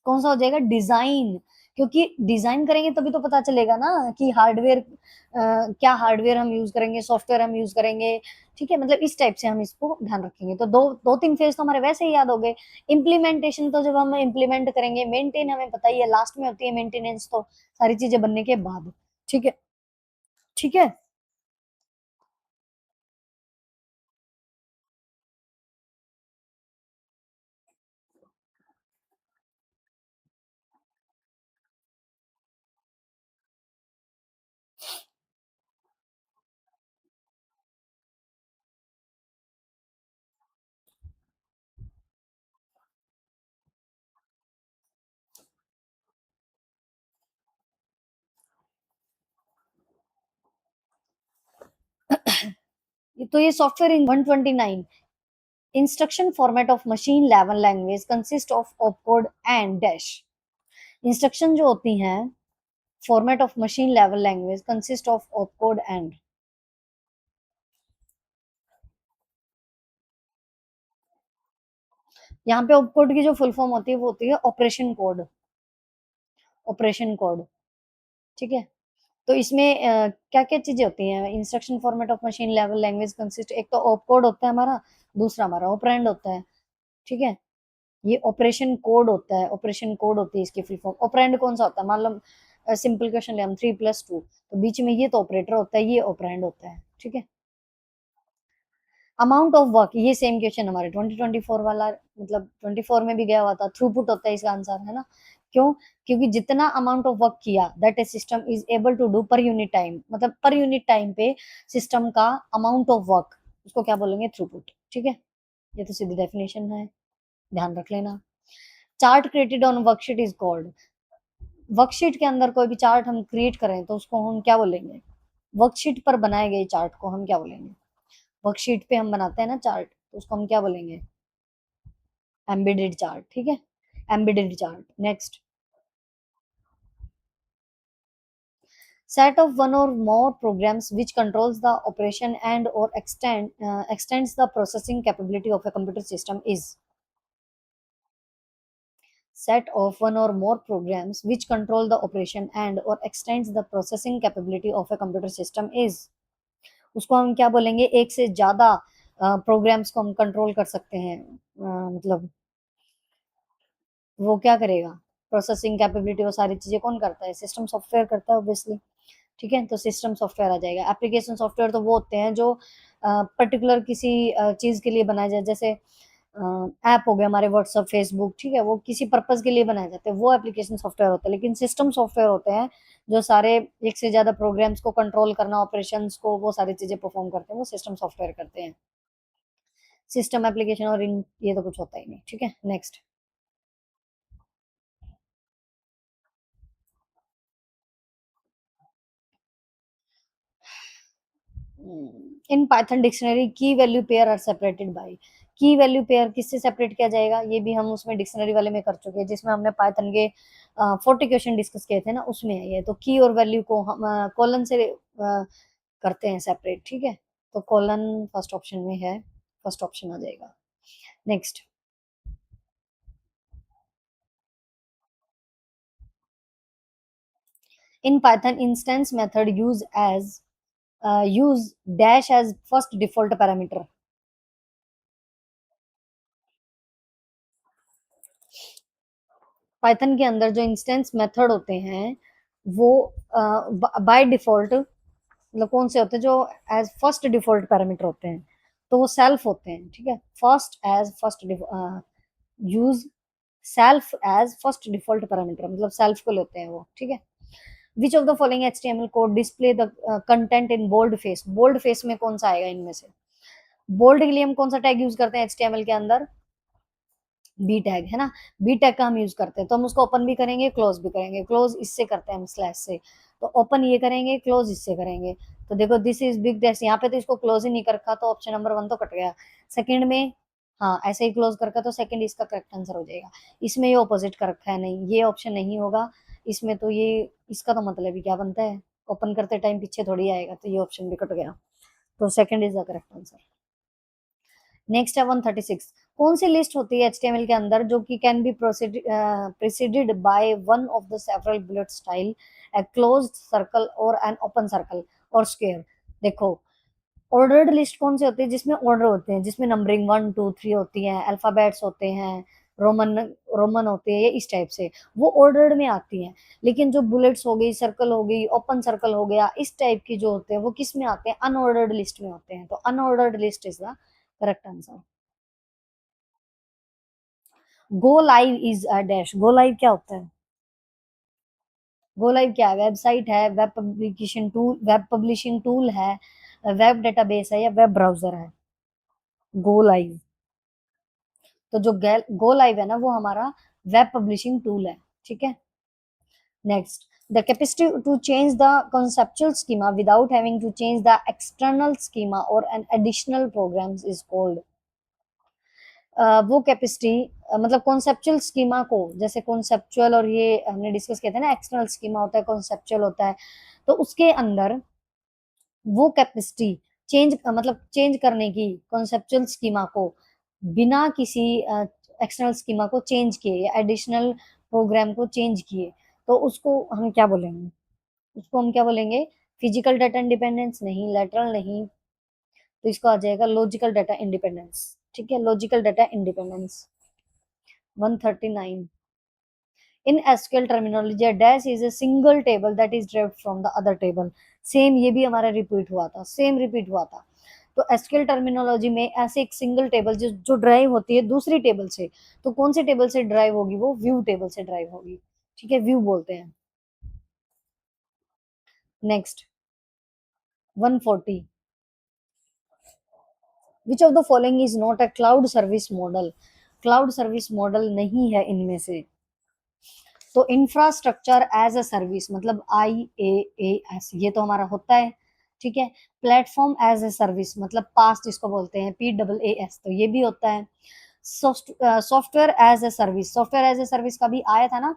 कौन सा हो जाएगा, डिजाइन, क्योंकि डिजाइन करेंगे तभी तो पता चलेगा ना कि हार्डवेयर क्या हार्डवेयर हम यूज करेंगे, सॉफ्टवेयर हम यूज करेंगे, ठीक है, मतलब इस टाइप से हम इसको ध्यान रखेंगे। तो दो दो तीन फेज तो हमारे वैसे ही याद हो गए। इम्प्लीमेंटेशन तो जब हम इम्प्लीमेंट करेंगे, मेंटेन हमें पता ही है लास्ट में होती है मेंटेनेंस, तो सारी चीजें बनने के बाद, ठीक है, ठीक है। तो ये software in 129 instruction format of machine level language consist of opcode and dash. Instruction जो होती हैं format of machine level language consist of opcode and, यहाँ पे ऑपकोड की जो फुल फॉर्म होती है वो होती है ऑपरेशन कोड, ऑपरेशन कोड, ठीक है। तो इसमें क्या क्या चीजें होती हैं, instruction format of machine level language consist, एक तो ऑपकोड होता है हमारा, दूसरा हमारा ऑपरेंड होता है, ठीक है। ये ऑपरेशन कोड होता है, ऑपरेशन कोड होती है इसकी फुल फॉर्म। ऑपरेंड कौन सा होता है, मान लो सिंपल क्वेश्चन ले हम 3+2, तो बीच में ये तो ऑपरेटर होता है, ये ऑपरेंड होता है, ठीक है। अमाउंट ऑफ वर्क, ये सेम क्वेश्चन हमारे 2024 वाला, मतलब 24 में भी गया हुआ था, थ्रूपुट होता है इसका आंसर, है ना। क्यों, क्योंकि जितना अमाउंट ऑफ वर्क किया that a system is able to do per unit time, मतलब पर यूनिट टाइम पे सिस्टम का अमाउंट ऑफ वर्क, उसको क्या बोलेंगे, थ्रूपुट, ठीक है। ये तो सीधी डेफिनेशन है, ध्यान रख लेना। Chart created on worksheet is called, worksheet के अंदर कोई भी चार्ट हम क्रिएट करें तो उसको हम क्या बोलेंगे, वर्कशीट पर बनाए गए चार्ट को हम क्या बोलेंगे, वर्कशीट पे हम बनाते हैं ना चार्ट, तो उसको हम क्या बोलेंगे, एम्बेडेड चार्ट, ठीक है, embedded chart. Next, set of one or more programs which controls the operation and or extends the processing capability of a computer system is, set of one or more programs which control the operation and or extends the processing capability of a computer system is, उसको हम क्या बोलेंगे, एक से ज्यादा programmes को हम control कर सकते हैं, मतलब वो क्या करेगा, प्रोसेसिंग कैपेबिलिटी, वो सारी चीजें कौन करता है, सिस्टम सॉफ्टवेयर करता है ऑब्वियसली, ठीक है। तो सिस्टम सॉफ्टवेयर आ जाएगा। एप्लीकेशन सॉफ्टवेयर तो वो होते हैं जो पर्टिकुलर किसी चीज के लिए बनाए जाए, जैसे ऐप हो गए हमारे व्हाट्सएप फेसबुक, ठीक है, वो किसी पर्पज के लिए बनाए जाते हैं, वो एप्लीकेशन सॉफ्टवेयर होते हैं। लेकिन सिस्टम सॉफ्टवेयर होते हैं जो सारे एक से ज्यादा प्रोग्राम्स को कंट्रोल करना, ऑपरेशंस को, वो सारी चीजें परफॉर्म करते हैं, वो सिस्टम सॉफ्टवेयर करते हैं। सिस्टम एप्लीकेशन और इन ये तो कुछ होता ही नहीं, ठीक है। Next, in Python dictionary key value pair are separated by, key value pair किससे सेपरेट किया जाएगा, ये भी हम उसमें डिक्शनरी वाले में कर चुके हैं, जिसमें हमने पाइथन के 40 क्वेश्चन डिस्कस किए थे ना, उसमें है ये। तो की और वैल्यू को हम कॉलन से करते हैं सेपरेट, ठीक है। तो कॉलन फर्स्ट ऑप्शन में है, फर्स्ट ऑप्शन आ जाएगा। Next, in Python instance method use dash as first default parameter, Python के अंदर जो इंस्टेंस मेथड होते हैं वो बाय डिफॉल्ट, मतलब कौन से होते हैं, जो एज फर्स्ट डिफॉल्ट पैरामीटर होते हैं, तो वो सेल्फ होते हैं, ठीक है। First as first use self as first default parameter, मतलब सेल्फ को लेते हैं वो, ठीक है। Which of the following HTML code display the content in bold face, bold face में कौन सा आएगा इनमें से, बोल्ड के लिए हम कौन सा टैग यूज करते हैं एचटीएमएल के अंदर, बी टैग है ना, बी टैग का हम यूज करते हैं, तो हम उसको ओपन भी करेंगे, क्लोज भी करेंगे। क्लोज इससे करते हैं हम स्लैश से, तो ओपन ये करेंगे, क्लोज इससे करेंगे। तो देखो दिस इज बिग डैश, यहाँ पे तो इसको क्लोज ही नहीं कर रखा, तो ऑप्शन नंबर 1 तो कट गया। सेकंड में हाँ ऐसे ही क्लोज कर रखा, तो सेकंड इसका करेक्ट आंसर हो जाएगा। इसमें ये ऑपोजिट कर रखा है, नहीं ये ऑप्शन नहीं होगा इसमें, तो ये इसका तो मतलब ही क्या बनता है, ओपन करते टाइम पीछे थोड़ी आएगा, तो ये ऑप्शन भी कट गया। तो second is the correct answer. Next है 136। कौन सी लिस्ट होती है एचटीएमएल के अंदर जो कि can be preceded by one of the several bullet style, a closed circle और एन ओपन सर्कल और स्क्वायर। देखो ऑर्डर्ड लिस्ट कौन सी होती है, जिसमें ऑर्डर होते हैं, जिसमें नंबरिंग 1 2 3 होती है, अल्फाबेट्स होते हैं, रोमन रोमन होते हैं, ये इस टाइप से वो ऑर्डर्ड में आती हैं। लेकिन जो बुलेट्स हो गई, सर्कल हो गई, ओपन सर्कल हो गया, इस टाइप की जो होते हैं वो किस में आते हैं, अनऑर्डर्ड लिस्ट में होते हैं। तो unordered list is the correct answer. Go live is a dash, go live क्या होता है, गो लाइव क्या है, वेबसाइट है, web publication tool, web publishing tool है, वेब डेटाबेस है या वेब ब्राउजर है। गो लाइव, तो जो गो लाइव है ना वो हमारा वेब पब्लिशिंग टूल है, ठीक है। Next, the capacity to change the conceptual schema without having to change the external schema or an additional programs is called। वो कैपेसिटी मतलब कॉन्सेप्चुअल स्कीमा को, जैसे कॉन्सेप्चुअल और ये हमने डिस्कस किया था ना, एक्सटर्नल स्कीमा होता है, कॉन्सेप्चुअल होता है, तो उसके अंदर वो कैपेसिटी चेंज मतलब चेंज करने की, कॉन्सेप्चुअल स्कीमा को बिना किसी एक्सटर्नल स्कीमा को चेंज किए या एडिशनल प्रोग्राम को चेंज किए, तो उसको हम क्या बोलेंगे, उसको हम क्या बोलेंगे, फिजिकल डाटा इंडिपेंडेंस नहीं, लेटरल नहीं, तो इसको आ जाएगा लॉजिकल डाटा इंडिपेंडेंस, ठीक है, logical data independence. 139। In SQL terminology, a dash is a single table that is derived from the other table। Same ये भी हमारा रिपीट हुआ था, सेम रिपीट हुआ था। तो एसक्यूएल टर्मिनोलॉजी में ऐसे एक सिंगल टेबल जो जो ड्राइव होती है दूसरी टेबल से, तो कौन से टेबल से ड्राइव होगी, वो व्यू टेबल से ड्राइव होगी, ठीक है, व्यू बोलते हैं। Next 140। Which of the following is not a cloud service model, cloud service model नहीं है इनमें से। तो इंफ्रास्ट्रक्चर एज अ सर्विस मतलब IaaS, ये तो हमारा होता है, ठीक है। प्लेटफॉर्म एज ए सर्विस मतलब पास जिसको बोलते हैं PaaS, तो ये भी होता है। Software as a service, software as a service का भी आया था ना,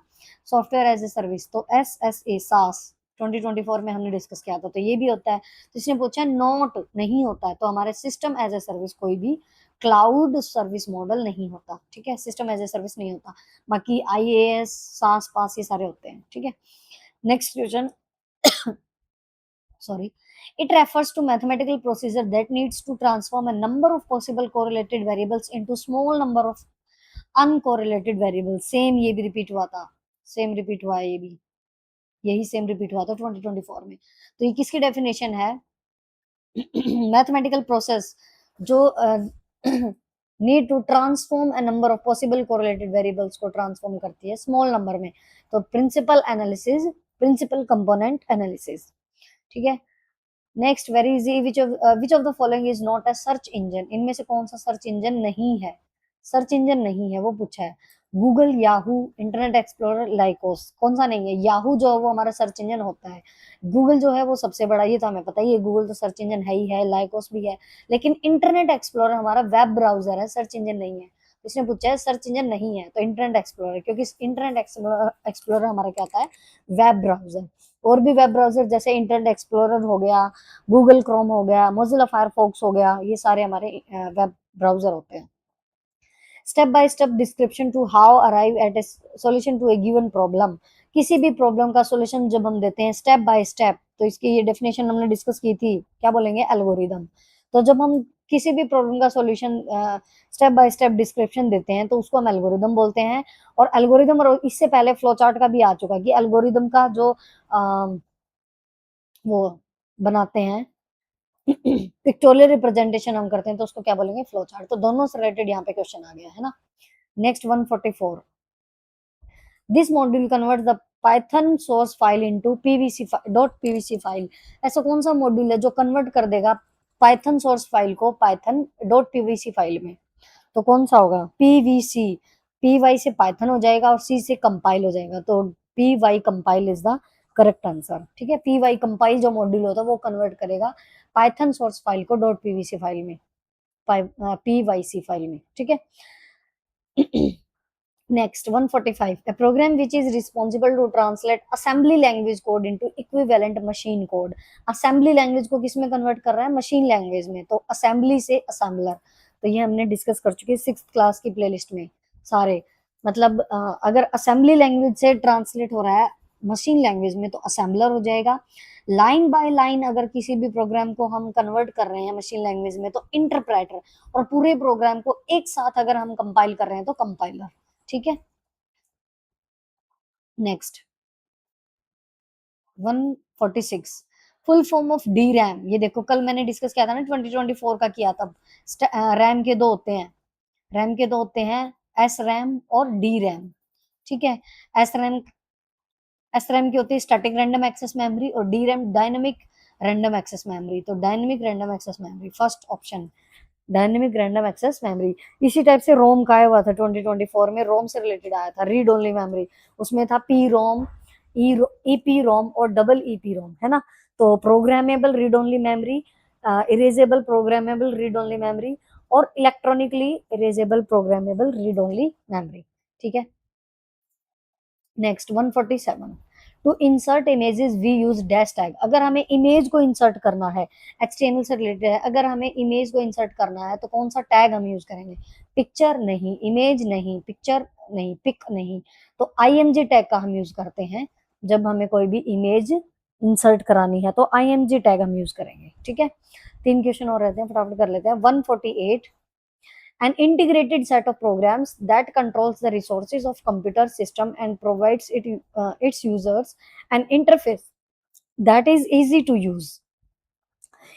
सॉफ्टवेयर एज ए सर्विस, तो SSA सास 2024 में हमने डिस्कस किया था, तो ये भी होता है। तो इसने पूछा नॉट नहीं होता है, तो हमारे सिस्टम एज ए सर्विस कोई भी क्लाउड सर्विस मॉडल नहीं होता, ठीक है, सिस्टम एज ए सर्विस नहीं होता। बाकी IaaS सास पास ये सारे होते हैं, ठीक है। Next question, sorry, it refers to mathematical procedure that needs to transform a number of possible correlated variables into small number of uncorrelated variables। Same ये भी रिपीट हुआ था, सेम रिपीट हुआ है ये भी, यही सेम रिपीट हुआ था 2024 में। तो ये किसकी डेफिनेशन है, मैथमेटिकल प्रोसेस जो need to transform a number of possible correlated variables को ट्रांसफॉर्म करती है स्मॉल नंबर में। तो principal analysis, principal component analysis, ठीक है। Next very easy, which of the following is not a search engine, इनमें से कौन सा सर्च इंजन नहीं है, सर्च इंजन नहीं है वो पूछा है। Google, Yahoo, internet explorer, Lycos, कौन सा नहीं है, याहू जो है वो हमारा सर्च इंजन होता है, गूगल जो है वो सबसे बड़ा, ये तो हमें पता ही है, गूगल तो सर्च इंजन है ही है, लाइकोस भी है। लेकिन इंटरनेट एक्सप्लोरर हमारा वेब ब्राउजर है, सर्च इंजन नहीं है। इसने पूछा है सर्च इंजन नहीं है, तो इंटरनेट एक्सप्लोरर, क्योंकि इंटरनेट एक्सप्लोरर हमारा क्या होता है, वेब ब्राउजर। और भी वेब ब्राउजर जैसे इंटरनेट एक्सप्लोरर हो गया, गूगल क्रोम हो गया, मोजिला फायरफॉक्स हो गया, ये सारे हमारे वेब ब्राउजर होते हैं। Step by step description to how arrive at a solution to a given problem, किसी भी प्रॉब्लम का सॉल्यूशन जब हम देते हैं स्टेप बाय स्टेप, तो इसकी ये डेफिनेशन हमने डिस्कस की थी, क्या बोलेंगे, एल्गोरिदम। तो जब हम किसी भी प्रॉब्लम का solution step by step description देते हैं तो उसको हम एल्गोरिदम बोलते हैं। और एल्गोरिदम, और इससे पहले फ्लो चार्ट का भी आ चुका कि एल्गोरिदम का जो वो बनाते हैं पिक्टोरियल रिप्रेजेंटेशन हम करते हैं, तो उसको क्या बोलेंगे, फ्लो चार्ट। तो दोनों से रिलेटेड यहाँ पे क्वेश्चन आ गया है ना। Next 144। This module convert the Python source file into PVC dot PVC file. ऐसा कौन सा मॉड्यूल है जो कन्वर्ट कर देगा पाइथन सोर्स फाइल को पाइथन डॉट पीवीसी फाइल में, तो कौन सा होगा, पीवीसी, पी वाई से पाइथन हो जाएगा और सी से कंपाइल हो जाएगा, तो P Y compile is the correct answer. ठीक है, पी वाई कंपाइल जो मॉड्यूल होता है वो कन्वर्ट करेगा Python source file co dot PVC file में, पी वाई सी फाइल में। ठीक है। Next, 145. A program which is responsible to translate assembly language code into equivalent machine code. Assembly language को किस में कन्वर्ट कर रहा है? मशीन लैंग्वेज में। तो assembly से assembler, तो ये हमने डिस्कस कर चुके हैं 6th क्लास की प्लेलिस्ट में सारे। मतलब अगर असेंबली लैंग्वेज से ट्रांसलेट हो रहा है मशीन लैंग्वेज में तो असेंबलर हो जाएगा। लाइन बाय लाइन अगर किसी भी प्रोग्राम को हम कन्वर्ट कर रहे हैं मशीन लैंग्वेज में तो इंटरप्रेटर, और पूरे प्रोग्राम को एक साथ अगर हम कंपाइल कर रहे हैं तो कंपाइलर। ठीक है। Next 146, full form of D RAM. ये देखो कल मैंने डिस्कस किया था ना 2024 का किया, तब रैम के दो होते हैं, रैम के दो होते हैं, एस रैम और डी रैम। ठीक है। एस रैम, एस रैम की होती है स्टैटिक रैंडम एक्सेस मेमोरी और D RAM dynamic random access memory. तो dynamic random access memory first option, dynamic random access memory. इसी टाइप से रोम का आया हुआ था 2024 में, रोम से रिलेटेड आया था रीड ओनली मेमोरी, उसमें था पी रोम, ईपी रोम और डबल ईपी रोम, है ना। तो programmable read only memory, erasable programmable read only memory और electronically erasable programmable read only memory. ठीक है। Next 147, to insert images we use dash tag. अगर हमें इमेज को इंसर्ट करना है, एचटीएमएल से रिलेटेड है, अगर हमें इमेज को इंसर्ट करना है तो कौन सा टैग हम यूज करेंगे? पिक्चर नहीं, इमेज नहीं, पिक्चर नहीं, पिक नहीं, तो आईएमजी टैग का हम यूज करते हैं। जब हमें कोई भी इमेज इंसर्ट करानी है तो आईएमजी टैग हम यूज करेंगे। ठीक है। 3 क्वेश्चन और रहते हैं, फटाफट कर लेते हैं। 148, an integrated set of programs that controls the resources of computer system and provides its users an interface that is easy to use।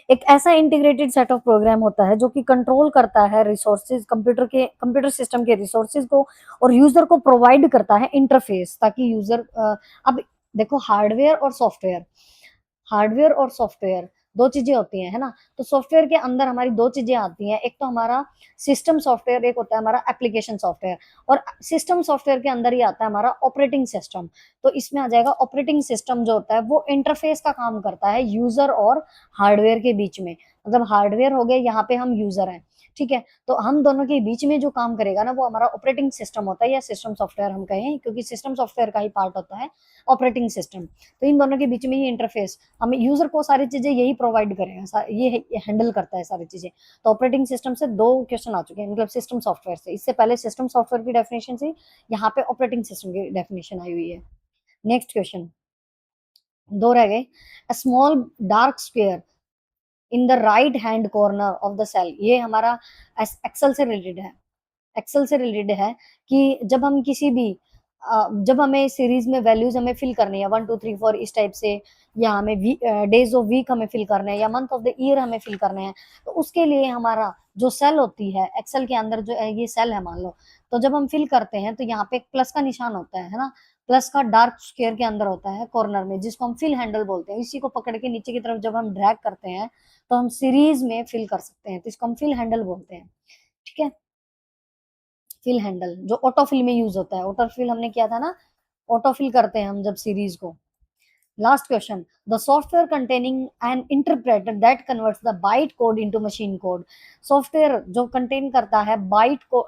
एक ऐसा इंटीग्रेटेड सेट ऑफ प्रोग्राम होता है जो कि कंट्रोल करता है रिसोर्सेज, कंप्यूटर सिस्टम के resources को, और यूजर को प्रोवाइड करता है इंटरफेस, ताकि यूजर अब देखो हार्डवेयर और सॉफ्टवेयर दो चीजें होती हैं, है ना। तो सॉफ्टवेयर के अंदर हमारी दो चीजें आती हैं, एक तो हमारा सिस्टम सॉफ्टवेयर, एक होता है हमारा एप्लीकेशन सॉफ्टवेयर। और सिस्टम सॉफ्टवेयर के अंदर ही आता है हमारा ऑपरेटिंग सिस्टम। तो इसमें आ जाएगा ऑपरेटिंग सिस्टम, जो होता है वो इंटरफेस का काम करता है यूजर और हार्डवेयर के बीच में। मतलब हार्डवेयर हो गए, यहाँ पे हम यूजर हैं। ठीक है। तो हम दोनों के बीच में जो काम करेगा ना वो हमारा ऑपरेटिंग सिस्टम होता है, या सिस्टम सॉफ्टवेयर हम कहें, क्योंकि सिस्टम सॉफ्टवेयर का ही पार्ट होता है ऑपरेटिंग सिस्टम। तो इन दोनों के बीच में ये इंटरफेस, हमें यूजर को सारी चीजें यही प्रोवाइड करेगा, ये हैंडल करता है सारी चीजें। तो ऑपरेटिंग सिस्टम से 2 क्वेश्चन आ चुके हैं, मतलब सिस्टम सॉफ्टवेयर से। इससे पहले सिस्टम सॉफ्टवेयर की डेफिनेशन थी, यहाँ पे ऑपरेटिंग सिस्टम की डेफिनेशन आई हुई है। नेक्स्ट क्वेश्चन, 2 रह गए। A small dark square in the right hand corner of the cell, ये हमारा एक्सेल से रिलेटेड है। एक्सेल से रिलेटेड है कि जब हम किसी भी जब हमें सीरीज में वैल्यूज हमें फिल करनी है 1 2 3 4 इस टाइप से, या हमें डेज ऑफ वीक हमें फिल करने हैं, या मंथ ऑफ द ईयर हमें फिल करने हैं, तो उसके लिए हमारा जो सेल होती है एक्सेल के अंदर, जो है ये सेल है मान लो, तो जब हम फिल करते हैं तो यहाँ पे एक प्लस का निशान होता है ना। प्लस का डार्क स्क्वायर के अंदर होता है कॉर्नर में, जिसको हम फिल हैंडल बोलते हैं। इसी को पकड़ के नीचे की तरफ जब हम ड्रैग करते हैं तो हम सीरीज में फिल कर सकते हैं, तो इसको हम फिल हैंडल बोलते हैं। ठीक है। फिल हैंडल जो ऑटोफिल में यूज होता है, ऑटोफिल हमने किया था ना, ऑटोफिल करते हैं हम जब सीरीज को। Last question, the software containing an interpreter that converts the byte code into machine code. Software जो कंटेन करता है बाइट को,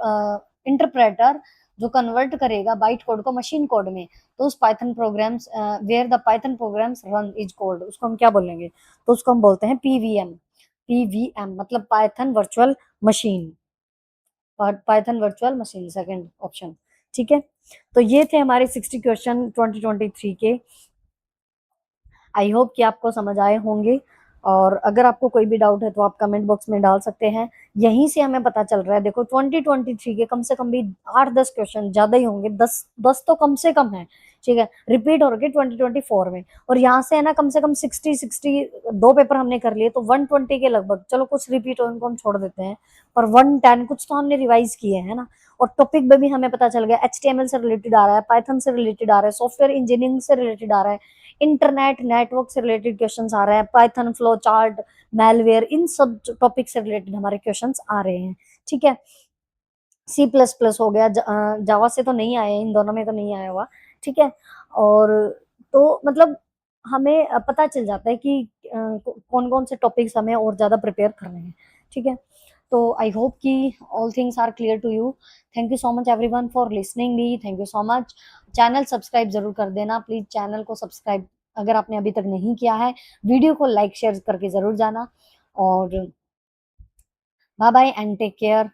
इंटरप्रेटर जो कन्वर्ट करेगा बाइट कोड को मशीन कोड में, तो उस Python programs where the Python programs run is code, उसको हम क्या बोलेंगे? तो उसको हम बोलते हैं पीवीएम। पीवीएम मतलब Python virtual machine, Python virtual machine, second option. ठीक है। तो ये थे हमारे 60 क्वेश्चन 2023 के। आई होप कि आपको समझ आए होंगे, और अगर आपको कोई भी डाउट है तो आप कमेंट बॉक्स में डाल सकते हैं। यहीं से हमें पता चल रहा है, देखो 2023 के कम से कम भी 8-10 क्वेश्चन ज्यादा ही होंगे, 10 तो कम से कम है। ठीक है, रिपीट हो रहे 2024 में, और यहाँ से है ना कम से कम 60 दो पेपर हमने कर लिए, तो 120 के लगभग, चलो कुछ रिपीट हो उनको हम छोड़ देते हैं, पर 110 कुछ तो हमने रिवाइज किए है ना। और टॉपिक में भी हमें पता चल गया HTML से रिलेटेड आ रहा है, पाइथन से रिलेटेड आ रहा है, सॉफ्टवेयर इंजीनियरिंग से रिलेटेड आ रहा है, इंटरनेट नेटवर्क से रिलेटेड क्वेश्चंस आ रहे हैं, पाइथन फ्लो चार्ट, मैलवेयर, इन सब टॉपिक से रिलेटेड हमारे क्वेश्चंस आ रहे हैं। ठीक है। सी प्लस प्लस हो गया, जावा से तो नहीं आया, इन दोनों में तो नहीं आया हुआ, ठीक है। और तो मतलब हमें पता चल जाता है कि कौन कौन से टॉपिक्स हमें और ज़्यादा प्रिपेयर करने हैं, ठीक है। तो आई होप कि all things are clear to you. Thank you so much everyone for listening me, thank you so much. Channel subscribe जरूर कर देना प्लीज, चैनल को सब्सक्राइब अगर आपने अभी तक नहीं किया है। वीडियो को लाइक शेयर करके जरूर जाना। और bye bye and take care.